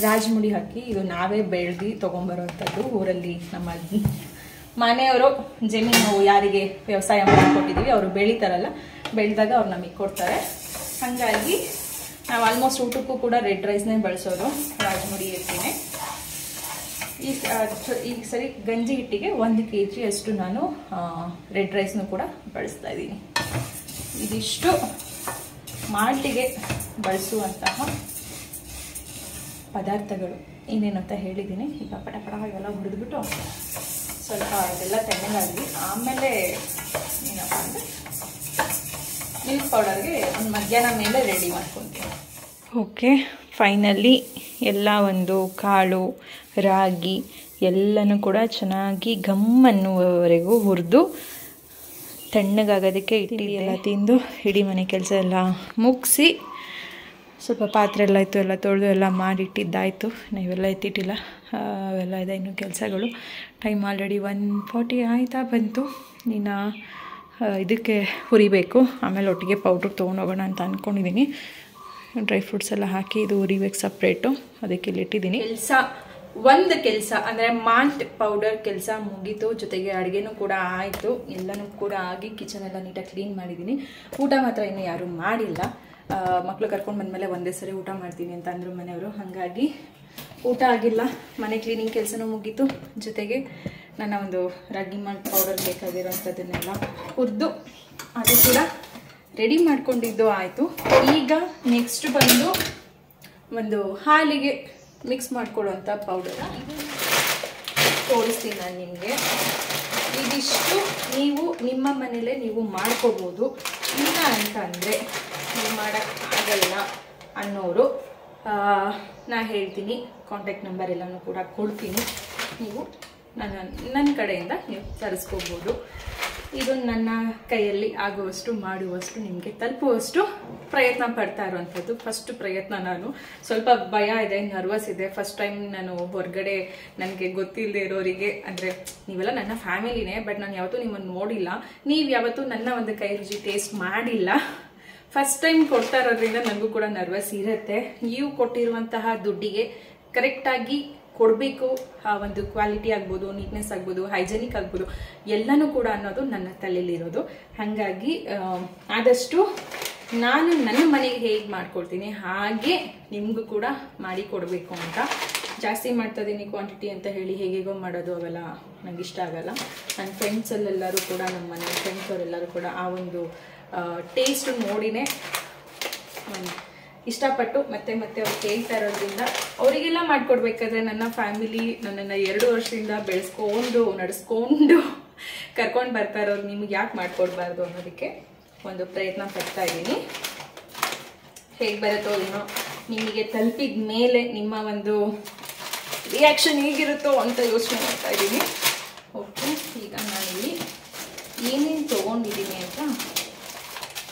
ರಾಜ್ಮುಡಿ ಅಕ್ಕಿ. ಇದು ನಾವೇ ಬೆಳೆದು ತೊಗೊಂಬರೋವಂಥದ್ದು. ಊರಲ್ಲಿ ನಮ್ಮ ಮನೆಯವರು ಜಮೀನು ಯಾರಿಗೆ ವ್ಯವಸಾಯ ಮಾಡಿಕೊಟ್ಟಿದ್ದೀವಿ ಅವರು ಬೆಳೀತಾರಲ್ಲ, ಬೆಳೆದಾಗ ಅವ್ರು ನಮಗೆ ಕೊಡ್ತಾರೆ. ಹಾಗಾಗಿ ನಾವು ಆಲ್ಮೋಸ್ಟ್ ಊಟಕ್ಕೂ ಕೂಡ ರೆಡ್ ರೈಸ್ನೇ ಬಳಸೋದು, ರಾಜ್ಮುಡಿ ಅಕ್ಕಿನೇ. ಈ ಸರಿ ಗಂಜಿ ಹಿಟ್ಟಿಗೆ 1 kg ನಾನು ರೆಡ್ ರೈಸ್ನು ಕೂಡ ಬಳಸ್ತಾ ಇದ್ದೀನಿ. ಇದಿಷ್ಟು ಮಾಲ್ಟಿಗೆ ಬಳಸುವಂತಹ ಪದಾರ್ಥಗಳು ಏನೇನು ಅಂತ ಹೇಳಿದ್ದೀನಿ. ಈಗ ಪಟ ಎಲ್ಲ ಹುರಿದ್ಬಿಟ್ಟು ಸ್ವಲ್ಪ ಅದೆಲ್ಲ ತಣ್ಣಗಾಗಲಿ. ಆಮೇಲೆ ಏನಪ್ಪ ಅಂದರೆ ಮಿಲ್ಕ್ ಪೌಡರ್ಗೆ ಒಂದು ಮಧ್ಯಾಹ್ನ ಮೇಲೆ ರೆಡಿ ಮಾಡ್ಕೊತೀನಿ. ಓಕೆ, ಫೈನಲಿ ಎಲ್ಲ ಒಂದು ಕಾಳು, ರಾಗಿ ಎಲ್ಲನೂ ಕೂಡ ಚೆನ್ನಾಗಿ ಅನ್ನುವವರೆಗೂ ಹುರಿದು ತಣ್ಣಗಾಗೋದಕ್ಕೆ ಇಟ್ಟು ಎಲ್ಲ ತಿಂದು ಇಡೀ ಮನೆ ಕೆಲಸ ಎಲ್ಲ ಮುಗಿಸಿ ಸ್ವಲ್ಪ ಪಾತ್ರೆ ಎಲ್ಲ ಇತ್ತು, ಎಲ್ಲ ತೊಳೆದು ಎಲ್ಲ ಮಾಡಿಟ್ಟಿದ್ದಾಯಿತು. ನಾವೆಲ್ಲ ಎತ್ತಿಟ್ಟಿಲ್ಲ, ಅವೆಲ್ಲ ಇದೆ ಇನ್ನು ಕೆಲಸಗಳು. ಟೈಮ್ ಆಲ್ರೆಡಿ 1:40 ಆಯ್ತಾ ಬಂತು. ಇನ್ನು ಇದಕ್ಕೆ ಹುರಿಬೇಕು. ಆಮೇಲೆ ಒಟ್ಟಿಗೆ ಪೌಡ್ರ್ ತೊಗೊಂಡೋಗೋಣ ಅಂತ ಅಂದ್ಕೊಂಡಿದ್ದೀನಿ. ಡ್ರೈ ಫ್ರೂಟ್ಸ್ ಎಲ್ಲ ಹಾಕಿ ಇದು ಹುರಿಬೇಕು ಸಪ್ರೇಟು. ಅದಕ್ಕೆ ಇಲ್ಲಿಟ್ಟಿದ್ದೀನಿ. ಒಂದು ಕೆಲಸ ಅಂದರೆ ಮಾಲ್ಟ್ ಪೌಡರ್ ಕೆಲಸ ಮುಗೀತು. ಜೊತೆಗೆ ಅಡುಗೆನೂ ಕೂಡ ಆಯಿತು. ಎಲ್ಲನೂ ಕೂಡ ಆಗಿ ಕಿಚನ್ ಎಲ್ಲ ನೀಟಾಗಿ ಕ್ಲೀನ್ ಮಾಡಿದ್ದೀನಿ. ಊಟ ಮಾತ್ರ ಇನ್ನೂ ಯಾರೂ ಮಾಡಿಲ್ಲ. ಮಕ್ಕಳು ಕರ್ಕೊಂಡು ಬಂದಮೇಲೆ ಒಂದೇ ಸರಿ ಊಟ ಮಾಡ್ತೀನಿ ಅಂತ ಅಂದರು ಮನೆಯವರು. ಹಾಗಾಗಿ ಊಟ ಆಗಿಲ್ಲ. ಮನೆ ಕ್ಲೀನಿಂಗ್ ಕೆಲಸನೂ ಮುಗೀತು. ಜೊತೆಗೆ ನನ್ನ ಒಂದು ರಾಗಿ ಮಾಲ್ಟ್ ಪೌಡರ್ ಬೇಕಾಗಿರೋಂಥದ್ದನ್ನೆಲ್ಲ ಹುರಿದು ಅದು ಕೂಡ ರೆಡಿ ಮಾಡ್ಕೊಂಡಿದ್ದು ಆಯಿತು. ಈಗ ನೆಕ್ಸ್ಟ್ ಬಂದು ಒಂದು ಹಾಲಿಗೆ ಮಿಕ್ಸ್ ಮಾಡ್ಕೊಳ್ಳುವಂಥ ಪೌಡರ್. ತೋರಿಸ್ತೀನಿ ನಾನು ನಿಮಗೆ. ಇದಿಷ್ಟು ನೀವು ನಿಮ್ಮ ಮನೇಲೇ ನೀವು ಮಾಡ್ಕೋಬೋದು. ಇಲ್ಲ ಅಂತ ಅಂದರೆ ನೀವು ಮಾಡೋಕ್ಕಾಗಲ್ಲ ಅನ್ನೋರು ನಾ ಹೇಳ್ತೀನಿ, ಕಾಂಟ್ಯಾಕ್ಟ್ ನಂಬರ್ ಎಲ್ಲನೂ ಕೂಡ ಕೊಡ್ತೀನಿ. ನೀವು ನನ್ನ ಕಡೆಯಿಂದ ನೀವು ತರಿಸ್ಕೋಬೋದು. ಇದು ನನ್ನ ಕೈಯಲ್ಲಿ ಆಗುವಷ್ಟು ಮಾಡುವಷ್ಟು ನಿಮಗೆ ತಲುಪುವಷ್ಟು ಪ್ರಯತ್ನ ಪಡ್ತಾ ಇರುವಂಥದ್ದು. ಫಸ್ಟ್ ಪ್ರಯತ್ನ. ನಾನು ಸ್ವಲ್ಪ ಭಯ ಇದೆ, ನರ್ವಸ್ ಇದೆ. ಫಸ್ಟ್ ಟೈಮ್ ನಾನು ಹೊರಗಡೆ ನನಗೆ ಗೊತ್ತಿಲ್ಲದೆ ಇರೋರಿಗೆ, ಅಂದರೆ ನೀವೆಲ್ಲ ನನ್ನ ಫ್ಯಾಮಿಲಿನೇ, ಬಟ್ ನಾನು ಯಾವತ್ತೂ ನಿಮ್ಮನ್ನು ನೋಡಿಲ್ಲ, ನೀವು ಯಾವತ್ತೂ ನನ್ನ ಒಂದು ಕೈ ರುಚಿ ಟೇಸ್ಟ್ ಮಾಡಿಲ್ಲ. ಫಸ್ಟ್ ಟೈಮ್ ಕೊಡ್ತಾ ಇರೋದ್ರಿಂದ ನನಗೂ ಕೂಡ ನರ್ವಸ್ ಇರುತ್ತೆ. ನೀವು ಕೊಟ್ಟಿರುವಂತಹ ದುಡ್ಡಿಗೆ ಕರೆಕ್ಟಾಗಿ ಕೊಡಬೇಕು. ಆ ಒಂದು ಕ್ವಾಲಿಟಿ ಆಗ್ಬೋದು, ನೀಟ್ನೆಸ್ ಆಗ್ಬೋದು, ಹೈಜೆನಿಕ್ ಆಗ್ಬೋದು, ಎಲ್ಲನೂ ಕೂಡ ಅನ್ನೋದು ನನ್ನ ತಲೆಯಲ್ಲಿರೋದು. ಹಾಗಾಗಿ ಆದಷ್ಟು ನಾನು ನನ್ನ ಮನೆಗೆ ಹೇಗೆ ಮಾಡ್ಕೊಳ್ತೀನಿ ಹಾಗೆ ನಿಮಗೂ ಕೂಡ ಮಾಡಿ ಕೊಡಬೇಕು ಅಂತ. ಜಾಸ್ತಿ ಮಾಡ್ತಾ ಇದ್ದೀನಿ ಕ್ವಾಂಟಿಟಿ ಅಂತ ಹೇಳಿ ಹೇಗೇಗೋ ಮಾಡೋದು ಅವೆಲ್ಲ ನನಗೆ ಇಷ್ಟ ಆಗಲ್ಲ. ನನ್ನ ಫ್ರೆಂಡ್ಸಲ್ಲೆಲ್ಲರೂ ಕೂಡ, ನಮ್ಮ ಮನೆ ಫ್ರೆಂಡ್ಸ್ ಅವರೆಲ್ಲರೂ ಕೂಡ ಆ ಒಂದು ಟೇಸ್ಟ್ ನೋಡಿನೇ ಇಷ್ಟಪಟ್ಟು ಮತ್ತೆ ಅವ್ರು ಕೇಳ್ತಾ ಇರೋದ್ರಿಂದ ಅವರಿಗೆಲ್ಲ ಮಾಡಿಕೊಡ್ಬೇಕಾದ್ರೆ ನನ್ನ ಫ್ಯಾಮಿಲಿ ನನ್ನನ್ನು 2 ವರ್ಷದಿಂದ ಬೆಳೆಸ್ಕೊಂಡು ನಡೆಸ್ಕೊಂಡು ಕರ್ಕೊಂಡು ಬರ್ತಾ ಇರೋರು ನಿಮ್ಗೆ ಯಾಕೆ ಮಾಡಿಕೊಡ್ಬಾರ್ದು ಅನ್ನೋದಕ್ಕೆ ಒಂದು ಪ್ರಯತ್ನ ಪಡ್ತಾ ಇದ್ದೀನಿ. ಹೇಗೆ ಬರುತ್ತೋ ಏನೋ, ನಿಮಗೆ ತಲುಪಿದ ಮೇಲೆ ನಿಮ್ಮ ಒಂದು ರಿಯಾಕ್ಷನ್ ಹೇಗಿರುತ್ತೋ ಅಂತ ಯೋಚನೆ ಮಾಡ್ತಾ ಇದ್ದೀನಿ. ಓಕೆ, ಈಗ ನಾನಿಲ್ಲಿ ಏನೇನು ತೊಗೊಂಡಿದ್ದೀನಿ ಅಂತ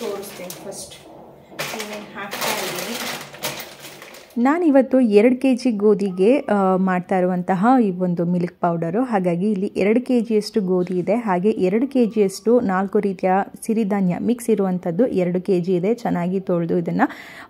ತೋರಿಸ್ತೀನಿ. ಫಸ್ಟ್ ಏನೇನು ಹಾಕ್ತಾ ಇದ್ದೀನಿ. ನಾನಿವತ್ತು 2 kg ಗೋಧಿಗೆ ಮಾಡ್ತಾ ಇರುವಂತಹ ಈ ಒಂದು ಮಿಲ್ಕ್ ಪೌಡರು. ಹಾಗಾಗಿ ಇಲ್ಲಿ 2 kgಯಷ್ಟು ಗೋಧಿ ಇದೆ, ಹಾಗೆ 2 kgಯಷ್ಟು 4 ರೀತಿಯ ಸಿರಿಧಾನ್ಯ ಮಿಕ್ಸ್ ಇರುವಂಥದ್ದು 2 kg ಇದೆ. ಚೆನ್ನಾಗಿ ತೊಳೆದು ಇದನ್ನು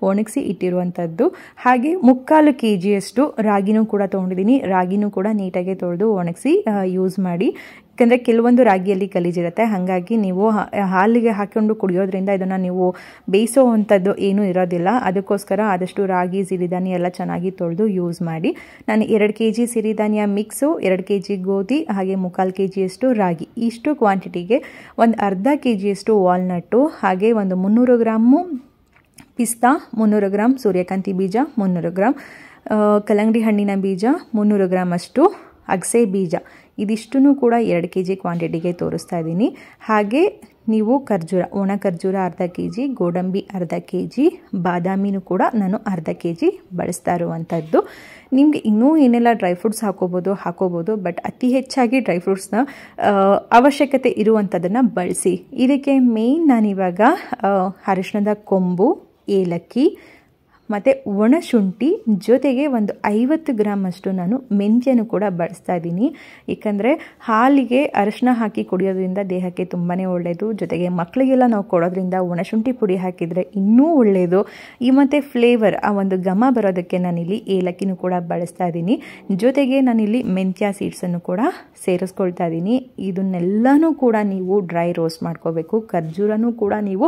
ಒಣಗಿಸಿ ಇಟ್ಟಿರುವಂಥದ್ದು. ಹಾಗೆ 3/4 kgಯಷ್ಟು ರಾಗಿನೂ ಕೂಡ ತೊಗೊಂಡಿದ್ದೀನಿ. ರಾಗಿನೂ ಕೂಡ ನೀಟಾಗಿ ತೊಳೆದು ಒಣಗಿಸಿ ಯೂಸ್ ಮಾಡಿ. ಯಾಕಂದರೆ ಕೆಲವೊಂದು ರಾಗಿಯಲ್ಲಿ ಗಲೀಜಿರುತ್ತೆ, ಹಾಗಾಗಿ ನೀವು ಹಾಲಿಗೆ ಹಾಕಿಕೊಂಡು ಕುಡಿಯೋದ್ರಿಂದ ಇದನ್ನು ನೀವು ಬೇಯಿಸೋ ಅಂಥದ್ದು ಏನೂ ಇರೋದಿಲ್ಲ. ಅದಕ್ಕೋಸ್ಕರ ಆದಷ್ಟು ರಾಗಿ, ಸಿರಿಧಾನ್ಯ ಎಲ್ಲ ಚೆನ್ನಾಗಿ ತೊಳೆದು ಯೂಸ್ ಮಾಡಿ. ನಾನು 2 kg ಸಿರಿಧಾನ್ಯ ಮಿಕ್ಸು, 2 kg ಗೋಧಿ, ಹಾಗೆ 3/4 kgಯಷ್ಟು ರಾಗಿ, ಇಷ್ಟು ಕ್ವಾಂಟಿಟಿಗೆ ಒಂದು ಅರ್ಧ kgಯಷ್ಟು ವಾಲ್ನಟ್ಟು, ಹಾಗೆ ಒಂದು 300 ಗ್ರಾಮು ಪಿಸ್ತಾ, 300 ಗ್ರಾಮ್ ಸೂರ್ಯಕಾಂತಿ ಬೀಜ, 300 ಗ್ರಾಮ್ ಕಲ್ಲಂಗಡಿ ಹಣ್ಣಿನ ಬೀಜ, 300 ಗ್ರಾಮ್ ಅಷ್ಟು ಅಗಸೆ ಬೀಜ, ಇದಿಷ್ಟನ್ನು ಕೂಡ 2 kg ಕ್ವಾಂಟಿಟಿಗೆ ತೋರಿಸ್ತಾ ಇದ್ದೀನಿ. ಹಾಗೆ ನೀವು ಖರ್ಜೂರ, ಒಣ ಖರ್ಜೂರ ಅರ್ಧ kg, ಗೋಡಂಬಿ ಅರ್ಧ kg, ಬಾದಾಮಿನೂ ಕೂಡ ನಾನು ಅರ್ಧ kg ಬಳಸ್ತಾ ಇರುವಂಥದ್ದು. ನಿಮಗೆ ಇನ್ನೂ ಏನೆಲ್ಲ ಡ್ರೈ ಫ್ರೂಟ್ಸ್ ಹಾಕೋಬೋದು, ಬಟ್ ಅತಿ ಹೆಚ್ಚಾಗಿ ಡ್ರೈ ಫ್ರೂಟ್ಸ್ನ ಅವಶ್ಯಕತೆ ಇರುವಂಥದ್ದನ್ನು ಬಳಸಿ. ಇದಕ್ಕೆ ಮೇಯ್ನ್ ನಾನಿವಾಗ ಅರಿಶಿಣದ ಕೊಂಬು, ಏಲಕ್ಕಿ ಮತ್ತು ಒಣಶುಂಠಿ ಜೊತೆಗೆ ಒಂದು 50 ಗ್ರಾಮ್ ಅಷ್ಟು ನಾನು ಮೆಂತ್ಯನೂ ಕೂಡ ಬಳಸ್ತಾ ಇದ್ದೀನಿ. ಏಕೆಂದರೆ ಹಾಲಿಗೆ ಅರಿಶಿನ ಹಾಕಿ ಕುಡಿಯೋದ್ರಿಂದ ದೇಹಕ್ಕೆ ತುಂಬಾ ಒಳ್ಳೆಯದು. ಜೊತೆಗೆ ಮಕ್ಕಳಿಗೆಲ್ಲ ನಾವು ಕೊಡೋದ್ರಿಂದ ಒಣಶುಂಠಿ ಪುಡಿ ಹಾಕಿದರೆ ಇನ್ನೂ ಒಳ್ಳೆಯದು. ಈ ಮತ್ತು ಫ್ಲೇವರ್, ಆ ಒಂದು ಘಮ ಬರೋದಕ್ಕೆ ನಾನಿಲ್ಲಿ ಏಲಕ್ಕಿನೂ ಕೂಡ ಬಳಸ್ತಾ ಇದ್ದೀನಿ. ಜೊತೆಗೆ ನಾನಿಲ್ಲಿ ಮೆಂತ್ಯ ಸೀಡ್ಸನ್ನು ಕೂಡ ಸೇರಿಸ್ಕೊಳ್ತಾ ಇದ್ದೀನಿ. ಇದನ್ನೆಲ್ಲನೂ ಕೂಡ ನೀವು ಡ್ರೈ ರೋಸ್ಟ್ ಮಾಡ್ಕೋಬೇಕು. ಖರ್ಜೂರನೂ ಕೂಡ ನೀವು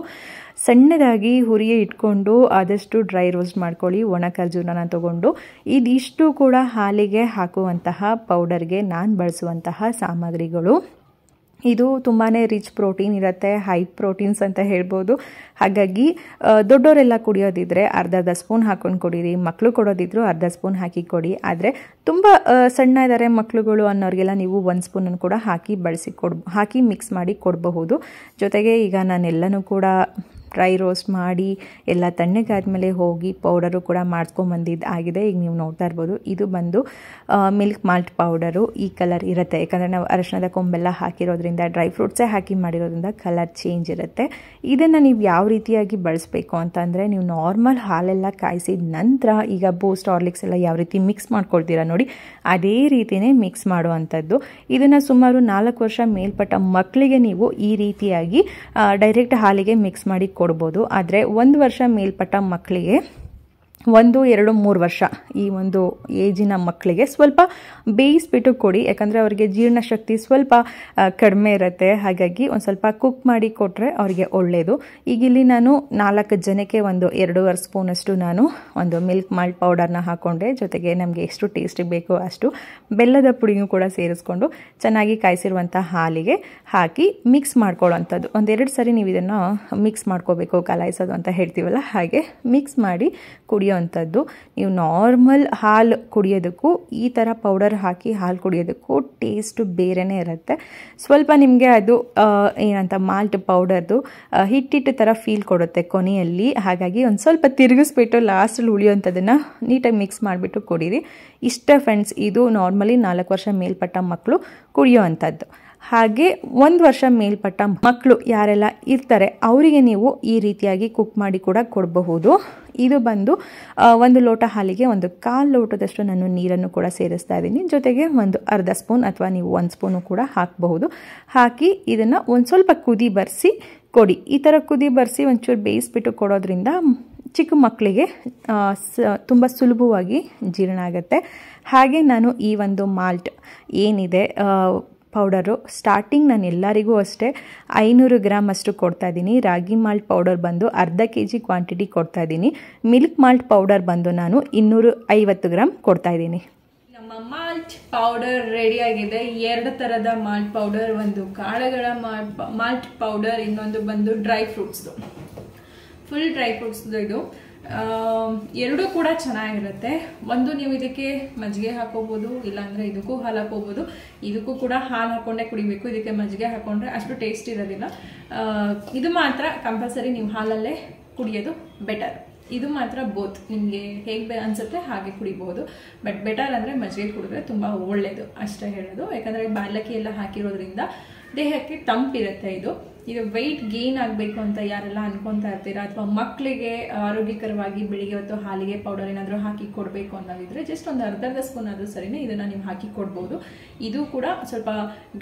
ಸಣ್ಣದಾಗಿ ಹುರಿಯೇ ಇಟ್ಕೊಂಡು ಆದಷ್ಟು ಡ್ರೈ ರೋಸ್ಟ್ ಮಾಡ್ಕೊಳ್ಳಿ, ಒಣ ಖರ್ಜೂರನ ತಗೊಂಡು. ಇದಿಷ್ಟು ಕೂಡ ಹಾಲಿಗೆ ಹಾಕುವಂತಹ ಪೌಡರ್ಗೆ ನಾನು ಬಳಸುವಂತಹ ಸಾಮಗ್ರಿಗಳು. ಇದು ತುಂಬಾ ರಿಚ್ ಪ್ರೋಟೀನ್ ಇರುತ್ತೆ, ಹೈ ಪ್ರೋಟೀನ್ಸ್ ಅಂತ ಹೇಳ್ಬೋದು. ಹಾಗಾಗಿ ದೊಡ್ಡವರೆಲ್ಲ ಕುಡಿಯೋದಿದ್ರೆ ಅರ್ಧ ಸ್ಪೂನ್ ಹಾಕೊಂಡು ಕುಡೀರಿ, ಮಕ್ಕಳು ಕೊಡೋದಿದ್ರು ಅರ್ಧ ಸ್ಪೂನ್ ಹಾಕಿ ಕೊಡಿ. ಆದರೆ ತುಂಬ ಸಣ್ಣ ಇದ್ದಾರೆ ಮಕ್ಕಳುಗಳು ಅನ್ನೋರಿಗೆಲ್ಲ ನೀವು 1 ಸ್ಪೂನನ್ನು ಕೂಡ ಹಾಕಿ ಮಿಕ್ಸ್ ಮಾಡಿ ಕೊಡಬಹುದು. ಜೊತೆಗೆ ಈಗ ನಾನೆಲ್ಲನೂ ಕೂಡ ಡ್ರೈ ರೋಸ್ಟ್ ಮಾಡಿ ಎಲ್ಲ ತಣ್ಣಗಾದ್ಮೇಲೆ ಹೋಗಿ ಪೌಡರು ಕೂಡ ಮಾಡಿಸ್ಕೊಂಬಂದಿದ್ದು ಆಗಿದೆ. ಈಗ ನೀವು ನೋಡ್ತಾ ಇರ್ಬೋದು, ಇದು ಬಂದು ಮಿಲ್ಕ್ ಮಾಲ್ಟ್ ಪೌಡರು. ಈ ಕಲರ್ ಇರುತ್ತೆ, ಯಾಕಂದರೆ ನಾವು ಅರಿಶಿಣದ ಕೊಂಬೆಲ್ಲ ಹಾಕಿರೋದ್ರಿಂದ, ಡ್ರೈ ಫ್ರೂಟ್ಸೇ ಹಾಕಿ ಮಾಡಿರೋದ್ರಿಂದ ಕಲರ್ ಚೇಂಜ್ ಇರುತ್ತೆ. ಇದನ್ನು ನೀವು ಯಾವ ರೀತಿಯಾಗಿ ಬಳಸಬೇಕು ಅಂತಂದರೆ, ನೀವು ನಾರ್ಮಲ್ ಹಾಲೆಲ್ಲ ಕಾಯಿಸಿದ ನಂತರ ಈಗ ಬೂಸ್ಟ್, ಹಾರ್ಲಿಕ್ಸ್ ಎಲ್ಲ ಯಾವ ರೀತಿ ಮಿಕ್ಸ್ ಮಾಡ್ಕೊಳ್ತೀರಾ ನೋಡಿ, ಅದೇ ರೀತಿಯೇ ಮಿಕ್ಸ್ ಮಾಡುವಂಥದ್ದು. ಇದನ್ನು ಸುಮಾರು 4 ವರ್ಷ ಮೇಲ್ಪಟ್ಟ ಮಕ್ಕಳಿಗೆ ನೀವು ಈ ರೀತಿಯಾಗಿ ಡೈರೆಕ್ಟ್ ಹಾಲಿಗೆ ಮಿಕ್ಸ್ ಮಾಡಿ ಕೊಡ್ಬೋದು. ಆದರೆ 1 ವರ್ಷ ಮೇಲ್ಪಟ್ಟ ಮಕ್ಕಳಿಗೆ 1, 2, 3 ವರ್ಷ ಈ ಒಂದು ಏಜಿನ ಮಕ್ಕಳಿಗೆ ಸ್ವಲ್ಪ ಬೇಯಿಸ್ಬಿಟ್ಟು ಕೊಡಿ. ಯಾಕಂದರೆ ಅವರಿಗೆ ಜೀರ್ಣಶಕ್ತಿ ಸ್ವಲ್ಪ ಕಡಿಮೆ ಇರುತ್ತೆ. ಹಾಗಾಗಿ ಒಂದು ಸ್ವಲ್ಪ ಕುಕ್ ಮಾಡಿ ಕೊಟ್ಟರೆ ಅವರಿಗೆ ಒಳ್ಳೆಯದು. ಈಗ ಇಲ್ಲಿ ನಾನು 4 ಜನಕ್ಕೆ ಒಂದು 2.5 ಸ್ಪೂನಷ್ಟು ನಾನು ಒಂದು ಮಿಲ್ಕ್ ಮಾಲ್ಟ್ ಪೌಡರ್ನ ಹಾಕ್ಕೊಂಡೆ. ಜೊತೆಗೆ ನಮಗೆ ಎಷ್ಟು ಟೇಸ್ಟಿಗೆ ಬೇಕೋ ಅಷ್ಟು ಬೆಲ್ಲದ ಪುಡಿನೂ ಕೂಡ ಸೇರಿಸ್ಕೊಂಡು ಚೆನ್ನಾಗಿ ಕಾಯಿಸಿರುವಂಥ ಹಾಲಿಗೆ ಹಾಕಿ ಮಿಕ್ಸ್ ಮಾಡ್ಕೊಳ್ಳೋವಂಥದ್ದು. 1-2 ಸರಿ ನೀವು ಇದನ್ನು ಮಿಕ್ಸ್ ಮಾಡ್ಕೋಬೇಕು, ಕಲಾಯಿಸೋದು ಅಂತ ಹೇಳ್ತೀವಲ್ಲ, ಹಾಗೆ ಮಿಕ್ಸ್ ಮಾಡಿ ಕುಡಿಯೋ ಕುಡಿಯೋವಂಥದ್ದು. ನೀವು ನಾರ್ಮಲ್ ಹಾಲು ಕುಡಿಯೋದಕ್ಕೂ ಈ ಥರ ಪೌಡರ್ ಹಾಕಿ ಹಾಲು ಕುಡಿಯೋದಕ್ಕೂ ಟೇಸ್ಟು ಬೇರೆಯೇ ಇರುತ್ತೆ. ಸ್ವಲ್ಪ ನಿಮಗೆ ಅದು ಏನಂತ ಮಾಲ್ಟ್ ಪೌಡರ್ದು ಹಿಟ್ಟಿಟ್ಟು ಥರ ಫೀಲ್ ಕೊಡುತ್ತೆ ಕೊನೆಯಲ್ಲಿ. ಹಾಗಾಗಿ ಒಂದು ಸ್ವಲ್ಪ ತಿರುಗಿಸ್ಬಿಟ್ಟು ಲಾಸ್ಟಲ್ಲಿ ಉಳಿಯೋವಂಥದ್ದನ್ನು ನೀಟಾಗಿ ಮಿಕ್ಸ್ ಮಾಡಿಬಿಟ್ಟು ಕುಡೀರಿ. ಇಷ್ಟೇ ಫ್ರೆಂಡ್ಸ್, ಇದು ನಾರ್ಮಲಿ 4 ವರ್ಷ ಮೇಲ್ಪಟ್ಟ ಮಕ್ಕಳು ಕುಡಿಯೋ ಅಂಥದ್ದು. ಹಾಗೆ 1 ವರ್ಷ ಮೇಲ್ಪಟ್ಟ ಮಕ್ಕಳು ಯಾರೆಲ್ಲ ಇರ್ತಾರೆ ಅವರಿಗೆ ನೀವು ಈ ರೀತಿಯಾಗಿ ಕುಕ್ ಮಾಡಿ ಕೂಡ ಕೊಡಬಹುದು. ಇದು ಬಂದು 1 ಲೋಟ ಹಾಲಿಗೆ 1/4 ಲೋಟದಷ್ಟು ನಾನು ನೀರನ್ನು ಕೂಡ ಸೇರಿಸ್ತಾ ಇದ್ದೀನಿ. ಜೊತೆಗೆ ಒಂದು ಅರ್ಧ ಸ್ಪೂನ್ ಅಥವಾ ನೀವು 1 ಸ್ಪೂನು ಕೂಡ ಹಾಕಬಹುದು. ಹಾಕಿ ಇದನ್ನು ಒಂದು ಸ್ವಲ್ಪ ಕುದಿ ಬರೆಸಿ ಕೊಡಿ. ಈ ಥರ ಕುದಿ ಬರೆಸಿ ಒಂಚೂರು ಬೇಯಿಸ್ಬಿಟ್ಟು ಕೊಡೋದ್ರಿಂದ ಚಿಕ್ಕ ಮಕ್ಕಳಿಗೆ ತುಂಬ ಸುಲಭವಾಗಿ ಜೀರ್ಣ ಆಗುತ್ತೆ. ಹಾಗೆ ನಾನು ಈ ಒಂದು ಮಾಲ್ಟ್ ಏನಿದೆ ಪೌಡರು ಸ್ಟಾರ್ಟಿಂಗ್ ನಾನು ಎಲ್ಲರಿಗೂ ಅಷ್ಟೇ 500 ಗ್ರಾಮ್ ಅಷ್ಟು ಕೊಡ್ತಾಯಿದ್ದೀನಿ. ರಾಗಿ ಮಾಲ್ಟ್ ಪೌಡರ್ ಬಂದು ಅರ್ಧ kg ಕ್ವಾಂಟಿಟಿ ಕೊಡ್ತಾಯಿದ್ದೀನಿ. ಮಿಲ್ಕ್ ಮಾಲ್ಟ್ ಪೌಡರ್ ಬಂದು ನಾನು 250 ಗ್ರಾಮ್ ಕೊಡ್ತಾಯಿದ್ದೀನಿ. ನಮ್ಮ ಮಾಲ್ಟ್ ಪೌಡರ್ ರೆಡಿಯಾಗಿದೆ. 2 ಥರದ ಮಾಲ್ಟ್ ಪೌಡರ್, ಒಂದು ಕಾಳುಗಳ ಮಾಲ್ಟ್ ಪೌಡರ್, ಇನ್ನೊಂದು ಬಂದು ಡ್ರೈ ಫ್ರೂಟ್ಸ್ದು, ಫುಲ್ ಡ್ರೈ ಫ್ರೂಟ್ಸ್ದು. ಇದು ಎರಡೂ ಕೂಡ ಚೆನ್ನಾಗಿರುತ್ತೆ. ಒಂದು ನೀವು ಇದಕ್ಕೆ ಮಜ್ಜಿಗೆ ಹಾಕೋಬೋದು, ಇಲ್ಲಾಂದರೆ ಇದಕ್ಕೂ ಹಾಲು ಹಾಕೋಬೋದು. ಇದಕ್ಕೂ ಕೂಡ ಹಾಲು ಹಾಕ್ಕೊಂಡೇ ಕುಡಿಬೇಕು. ಇದಕ್ಕೆ ಮಜ್ಜಿಗೆ ಹಾಕ್ಕೊಂಡ್ರೆ ಅಷ್ಟು ಟೇಸ್ಟ್ ಇರೋದಿಲ್ಲ. ಇದು ಮಾತ್ರ ಕಂಪಲ್ಸರಿ ನೀವು ಹಾಲಲ್ಲೇ ಕುಡಿಯೋದು ಬೆಟರ್. ಇದು ಮಾತ್ರ ಬೋತ್ ನಿಮಗೆ ಹೇಗೆ ಅನಿಸುತ್ತೆ ಹಾಗೆ ಕುಡಿಬಹುದು. ಬಟ್ ಬೆಟರ್ ಅಂದರೆ ಮಜ್ಜಿಗೆ ಕುಡಿದ್ರೆ ತುಂಬ ಒಳ್ಳೆಯದು ಅಷ್ಟೇ ಹೇಳೋದು. ಯಾಕಂದರೆ ಬಾಲಕಿ ಎಲ್ಲ ಹಾಕಿರೋದ್ರಿಂದ ದೇಹಕ್ಕೆ ತಂಪಿರುತ್ತೆ. ಇದು ವೆಯ್ಟ್ ಗೇನ್ ಆಗಬೇಕು ಅಂತ ಯಾರೆಲ್ಲ ಅನ್ಕೊತಾ ಇರ್ತೀರಾ, ಅಥವಾ ಮಕ್ಕಳಿಗೆ ಆರೋಗ್ಯಕರವಾಗಿ ಬೆಳಿಗ್ಗೆ ಹೊತ್ತು ಹಾಲಿಗೆ ಪೌಡರ್ ಏನಾದರೂ ಹಾಕಿ ಕೊಡಬೇಕು ಅನ್ನೋದಿದ್ರೆ ಜಸ್ಟ್ ಒಂದು ಅರ್ಧ ಸ್ಪೂನ್ ಆದರೂ ಸರಿನೇ ಇದನ್ನು ನೀವು ಹಾಕಿ ಕೊಡ್ಬೋದು. ಇದು ಕೂಡ ಸ್ವಲ್ಪ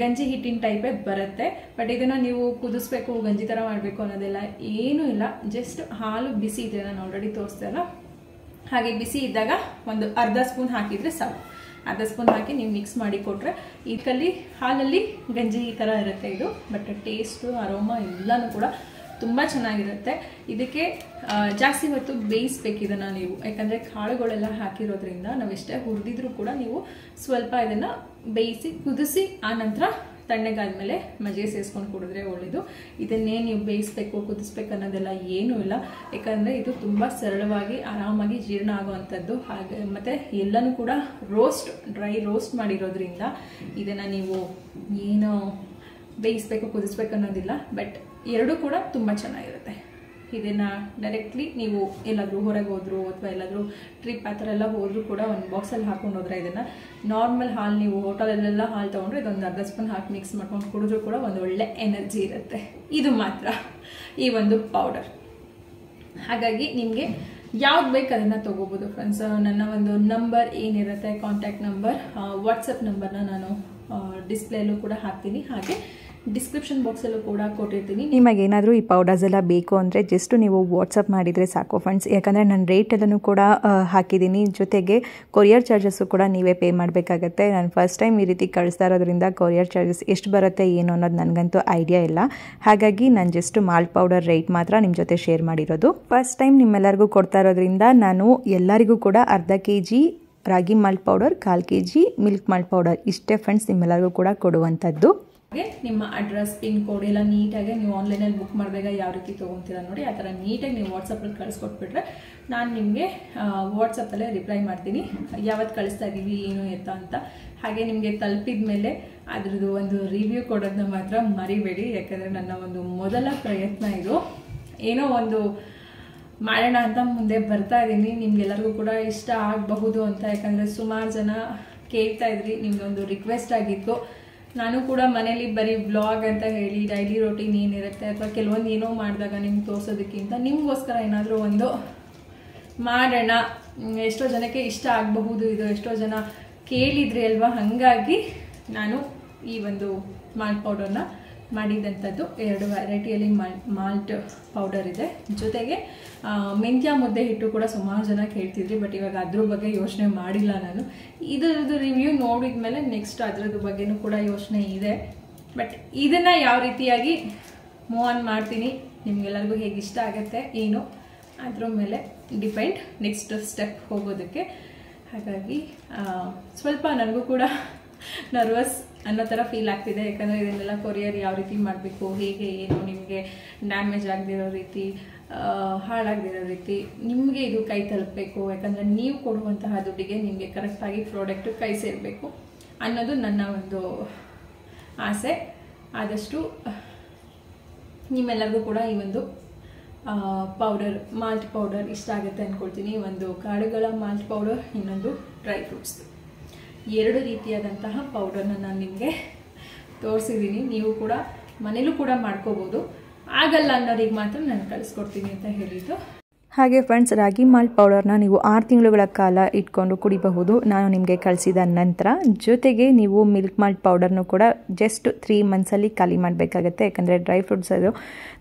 ಗಂಜಿ ಹಿಟ್ಟಿನ ಟೈಪೇ ಬರುತ್ತೆ. ಬಟ್ ಇದನ್ನು ನೀವು ಕುದಿಸ್ಬೇಕು, ಗಂಜಿ ಥರ ಮಾಡಬೇಕು ಅನ್ನೋದೆಲ್ಲ ಏನೂ ಇಲ್ಲ. ಜಸ್ಟ್ ಹಾಲು ಬಿಸಿ ಇದೆ, ನಾನು ಆಲ್ರೆಡಿ ತೋರಿಸ್ದೆ ಅಲ್ಲ, ಹಾಗೆ ಬಿಸಿ ಇದ್ದಾಗ ಒಂದು ಅರ್ಧ ಸ್ಪೂನ್ ಹಾಕಿದರೆ ಸಾಕು. ಅರ್ಧ ಸ್ಪೂನ್ ಹಾಕಿ ನೀವು ಮಿಕ್ಸ್ ಮಾಡಿ ಕೊಟ್ಟರೆ ಇದರಲ್ಲಿ ಹಾಲಲ್ಲಿ ಗಂಜಿ ಈ ಥರ ಇರುತ್ತೆ ಇದು. ಬಟ್ ಟೇಸ್ಟು, ಅರೋಮಾ ಎಲ್ಲನೂ ಕೂಡ ತುಂಬ ಚೆನ್ನಾಗಿರುತ್ತೆ. ಇದಕ್ಕೆ ಜಾಸ್ತಿ ಹೊತ್ತು ಬೇಯಿಸ್ಬೇಕು ಇದನ್ನು ನೀವು, ಯಾಕಂದರೆ ಕಾಳುಗಳೆಲ್ಲ ಹಾಕಿರೋದ್ರಿಂದ ನಾವು ಎಷ್ಟೇ ಹುರಿದಿದ್ರೂ ಕೂಡ ನೀವು ಸ್ವಲ್ಪ ಇದನ್ನು ಬೇಯಿಸಿ ಕುದಿಸಿ ಆನಂತರ ತಣ್ಣಗಾದ್ಮೇಲೆ ಮಜ್ಜಿಗೆ ಸೇರಿಸ್ಕೊಂಡು ಕುಡಿದ್ರೆ ಒಳ್ಳೆಯದು. ಇದನ್ನೇ ನೀವು ಬೇಯಿಸ್ಬೇಕು, ಕುದಿಸ್ಬೇಕು ಅನ್ನೋದೆಲ್ಲ ಏನೂ ಇಲ್ಲ. ಯಾಕಂದರೆ ಇದು ತುಂಬ ಸರಳವಾಗಿ ಆರಾಮಾಗಿ ಜೀರ್ಣ ಆಗುವಂಥದ್ದು. ಹಾಗೆ ಮತ್ತು ಎಲ್ಲನೂ ಕೂಡ ಡ್ರೈ ರೋಸ್ಟ್ ಮಾಡಿರೋದ್ರಿಂದ ಇದನ್ನು ನೀವು ಏನು ಬೇಯಿಸ್ಬೇಕು, ಕುದಿಸ್ಬೇಕು ಅನ್ನೋದಿಲ್ಲ. ಬಟ್ ಎರಡೂ ಕೂಡ ತುಂಬ ಚೆನ್ನಾಗಿರುತ್ತೆ. ಇದನ್ನು ಡೈರೆಕ್ಟ್ಲಿ ನೀವು ಎಲ್ಲಾದರೂ ಹೊರಗೆ ಹೋದ್ರು ಅಥವಾ ಎಲ್ಲಾದರೂ ಟ್ರಿಪ್ ಆ ಥರ ಎಲ್ಲ ಹೋದರೂ ಕೂಡ ಒಂದು ಬಾಕ್ಸಲ್ಲಿ ಹಾಕೊಂಡು ಹೋದರೆ ಇದನ್ನು ನಾರ್ಮಲ್ ಹಾಲು ನೀವು ಹೋಟೆಲಲ್ಲೆಲ್ಲ ಹಾಲು ತೊಗೊಂಡ್ರೆ ಇದೊಂದು ಅರ್ಧ ಸ್ಪೂನ್ ಹಾಕಿ ಮಿಕ್ಸ್ ಮಾಡ್ಕೊಂಡು ಕುಡಿದ್ರೂ ಕೂಡ ಒಂದು ಒಳ್ಳೆ ಎನರ್ಜಿ ಇರುತ್ತೆ. ಇದು ಮಾತ್ರ ಈ ಒಂದು ಪೌಡರ್. ಹಾಗಾಗಿ ನಿಮಗೆ ಯಾವ್ದು ಬೇಕು ಅದನ್ನು ತೊಗೋಬೋದು ಫ್ರೆಂಡ್ಸ್. ನನ್ನ ಒಂದು ನಂಬರ್ ಏನಿರುತ್ತೆ, ಕಾಂಟ್ಯಾಕ್ಟ್ ನಂಬರ್, ವಾಟ್ಸಪ್ ನಂಬರ್ನ ನಾನು ಡಿಸ್ಪ್ಲೇಲೂ ಕೂಡ ಹಾಕ್ತೀನಿ. ಹಾಗೆ ಡಿಸ್ಕ್ರಿಪ್ಷನ್ ಬಾಕ್ಸಲ್ಲೂ ಕೂಡ ಕೊಟ್ಟಿರ್ತೀನಿ. ನಿಮಗೇನಾದರೂ ಈ ಪೌಡರ್ಸ್ ಎಲ್ಲ ಬೇಕು ಅಂದರೆ ಜಸ್ಟ್ ನೀವು ವಾಟ್ಸಪ್ ಮಾಡಿದರೆ ಸಾಕು ಫ್ರೆಂಡ್ಸ್. ಯಾಕಂದರೆ ನಾನು ರೇಟ್ ಎಲ್ಲನೂ ಕೂಡ ಹಾಕಿದ್ದೀನಿ. ಜೊತೆಗೆ ಕೊರಿಯರ್ ಚಾರ್ಜಸ್ಸು ಕೂಡ ನೀವೇ ಪೇ ಮಾಡಬೇಕಾಗತ್ತೆ. ನಾನು ಫಸ್ಟ್ ಟೈಮ್ ಈ ರೀತಿ ಕಳಿಸ್ತಾ ಇರೋದ್ರಿಂದ ಕೊರಿಯರ್ ಚಾರ್ಜಸ್ ಎಷ್ಟು ಬರುತ್ತೆ ಏನು ಅನ್ನೋದು ನನಗಂತೂ ಐಡಿಯಾ ಇಲ್ಲ. ಹಾಗಾಗಿ ನಾನು ಜಸ್ಟ್ ಮಾಲ್ಟ್ ಪೌಡರ್ ರೇಟ್ ಮಾತ್ರ ನಿಮ್ಮ ಜೊತೆ ಶೇರ್ ಮಾಡಿರೋದು. ಫಸ್ಟ್ ಟೈಮ್ ನಿಮ್ಮೆಲ್ಲರಿಗೂ ಕೊಡ್ತಾ ಇರೋದ್ರಿಂದ ನಾನು ಎಲ್ಲರಿಗೂ ಕೂಡ ಅರ್ಧ kg ragi malt powder, 1/4 kg milk malt powder ಇಷ್ಟೇ ಫ್ರೆಂಡ್ಸ್ ನಿಮ್ಮೆಲ್ಲರಿಗೂ ಕೂಡ ಕೊಡುವಂಥದ್ದು. ನಿಮ್ಮ ಅಡ್ರೆಸ್, ಪಿನ್ ಕೋಡ್ ಎಲ್ಲ ನೀಟಾಗಿ ನೀವು ಆನ್ಲೈನಲ್ಲಿ ಬುಕ್ ಮಾಡಿದಾಗ ಯಾವ ರೀತಿ ತೊಗೊತೀರ ನೋಡಿ, ಆ ಥರ ನೀಟಾಗಿ ನೀವು ವಾಟ್ಸಪ್ಪಲ್ಲಿ ಕಳಿಸ್ಕೊಟ್ಬಿಟ್ರೆ ನಾನು ನಿಮಗೆ ವಾಟ್ಸಪ್ಪಲ್ಲೇ ರಿಪ್ಲೈ ಮಾಡ್ತೀನಿ ಯಾವತ್ತು ಕಳಿಸ್ತಾ ಇದ್ದೀವಿ ಏನು ಎತ್ತ ಅಂತ. ಹಾಗೆ ನಿಮಗೆ ತಲುಪಿದ ಮೇಲೆ ಅದ್ರದ್ದು ಒಂದು ರಿವ್ಯೂ ಕೊಡೋದನ್ನ ಮಾತ್ರ ಮರಿಬೇಡಿ. ಯಾಕಂದರೆ ನನ್ನ ಒಂದು ಮೊದಲ ಪ್ರಯತ್ನ ಇದು. ಏನೋ ಒಂದು ಮಾಡೋಣ ಅಂತ ಮುಂದೆ ಬರ್ತಾ ಇದ್ದೀನಿ. ನಿಮ್ಗೆಲ್ಲರಿಗೂ ಕೂಡ ಇಷ್ಟ ಆಗಬಹುದು ಅಂತ, ಯಾಕಂದರೆ ಸುಮಾರು ಜನ ಕೇಳ್ತಾ ಇದ್ರಿ. ನಿಮ್ದೊಂದು ರಿಕ್ವೆಸ್ಟ್ ಆಗಿತ್ತು. ನಾನು ಕೂಡ ಮನೇಲಿ ಬರೀ ವ್ಲಾಗ್ ಅಂತ ಹೇಳಿ ಡೈಲಿ ರೊಟೀನ್ ಏನಿರುತ್ತೆ ಅಥವಾ ಕೆಲವೊಂದು ಏನೋ ಮಾಡಿದಾಗ ನಿಮ್ಗೆ ತೋರಿಸೋದಕ್ಕಿಂತ ನಿಮಗೋಸ್ಕರ ಏನಾದರೂ ಒಂದು ಮಾಡೋಣ, ಎಷ್ಟೋ ಜನಕ್ಕೆ ಇಷ್ಟ ಆಗಬಹುದು ಇದು, ಎಷ್ಟೋ ಜನ ಕೇಳಿದ್ರಿ ಅಲ್ವಾ. ಹಾಗಾಗಿ ನಾನು ಈ ಒಂದು ಮಾಲ್ಟ್ ಪೌಡರ್ನ ಮಾಡಿದಂಥದ್ದು. 2 ವೆರೈಟಿಯಲ್ಲಿ ಮಾಲ್ಟ್ ಪೌಡರ್ ಇದೆ. ಜೊತೆಗೆ ಮೆಂತ್ಯ ಮುದ್ದೆ ಹಿಟ್ಟು ಕೂಡ ಸುಮಾರು ಜನ ಕೇಳ್ತಿದ್ರಿ. ಬಟ್ ಇವಾಗ ಅದ್ರ ಬಗ್ಗೆ ಯೋಚನೆ ಮಾಡಿಲ್ಲ ನಾನು. ಇದರದ್ದು ರಿವ್ಯೂ ನೋಡಿದ ಮೇಲೆ ನೆಕ್ಸ್ಟ್ ಅದರದ್ದು ಬಗ್ಗೆನೂ ಕೂಡ ಯೋಚನೆ ಇದೆ. ಬಟ್ ಇದನ್ನು ಯಾವ ರೀತಿಯಾಗಿ ಮೂವ್ ಆನ್ ಮಾಡ್ತೀನಿ, ನಿಮಗೆಲ್ಲರಿಗೂ ಹೇಗೆ ಇಷ್ಟ ಆಗುತ್ತೆ ಏನು ಅದ್ರ ಮೇಲೆ ಡಿಪೆಂಡ್ ನೆಕ್ಸ್ಟ್ ಸ್ಟೆಪ್ ಹೋಗೋದಕ್ಕೆ. ಹಾಗಾಗಿ ಸ್ವಲ್ಪ ನನಗೂ ಕೂಡ ನರ್ವಸ್ ಅನ್ನೋ ಥರ ಫೀಲ್ ಆಗ್ತಿದೆ. ಯಾಕಂದರೆ ಇದನ್ನೆಲ್ಲ ಕೊರಿಯರ್ ಯಾವ ರೀತಿ ಮಾಡಬೇಕು, ಹೇಗೆ ಏನು ನಿಮಗೆ ಡ್ಯಾಮೇಜ್ ಆಗದಿರೋ ರೀತಿ ಹಾಳಾಗದಿರೋ ರೀತಿ ನಿಮಗೆ ಇದು ಕೈ ತಲುಪಬೇಕು, ಯಾಕಂದರೆ ನೀವು ಕೊಡುವಂತಹ ದುಡ್ಡಿಗೆ ನಿಮಗೆ ಕರೆಕ್ಟಾಗಿ ಪ್ರಾಡಕ್ಟು ಕೈ ಸೇರಬೇಕು ಅನ್ನೋದು ನನ್ನ ಒಂದು ಆಸೆ. ಆದಷ್ಟು ನಿಮ್ಮೆಲ್ಲರಿಗೂ ಕೂಡ ಈ ಒಂದು ಪೌಡರ್, ಮಾಲ್ಟ್ ಪೌಡರ್ ಇಷ್ಟ ಆಗುತ್ತೆ ಅಂದ್ಕೊಳ್ತೀನಿ. ಒಂದು ಕಾಳುಗಳ ಮಾಲ್ಟ್ ಪೌಡರ್, ಇನ್ನೊಂದು ಡ್ರೈ ಫ್ರೂಟ್ಸ್, 2 ರೀತಿಯಾದಂತಹ ಪೌಡರ್ನ ನಾನು ನಿಮಗೆ ತೋರಿಸಿದ್ದೀನಿ. ನೀವು ಕೂಡ ಮನೇಲೂ ಕೂಡ ಮಾಡ್ಕೋಬೋದು. ಆಗಲ್ಲ ಅನ್ನೋರಿಗೆ ಮಾತ್ರ ನಾನು ಕಳಿಸ್ಕೊಡ್ತೀನಿ ಅಂತ ಹೇಳಿದ್ದು. ಹಾಗೆ ಫ್ರೆಂಡ್ಸ್, ರಾಗಿ ಮಾಲ್ಟ್ ಪೌಡರ್ನ ನೀವು 6 ತಿಂಗಳುಗಳ ಕಾಲ ಇಟ್ಕೊಂಡು ಕುಡಿಬಹುದು ನಾನು ನಿಮಗೆ ಕಳಿಸಿದ ನಂತರ. ಜೊತೆಗೆ ನೀವು ಮಿಲ್ಕ್ ಮಾಲ್ಟ್ ಪೌಡರ್ನು ಕೂಡ ಜಸ್ಟ್ 3 ಮಂತ್ಸಲ್ಲಿ ಖಾಲಿ ಮಾಡಬೇಕಾಗತ್ತೆ. ಯಾಕಂದರೆ ಡ್ರೈ ಫ್ರೂಟ್ಸ್ ಅದು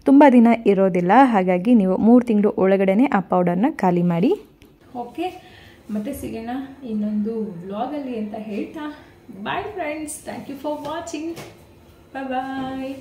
ತುಂಬ ದಿನ ಇರೋದಿಲ್ಲ. ಹಾಗಾಗಿ ನೀವು 3 ತಿಂಗಳು ಒಳಗಡೆ ಆ ಪೌಡರ್ನ ಖಾಲಿ ಮಾಡಿ. ಓಕೆ, ಮತ್ತೆ ಸಿಗೋಣ ಇನ್ನೊಂದು ವ್ಲಾಗಲ್ಲಿ ಅಂತ ಹೇಳ್ತಾ bye friends. Thank you for watching. Bye bye.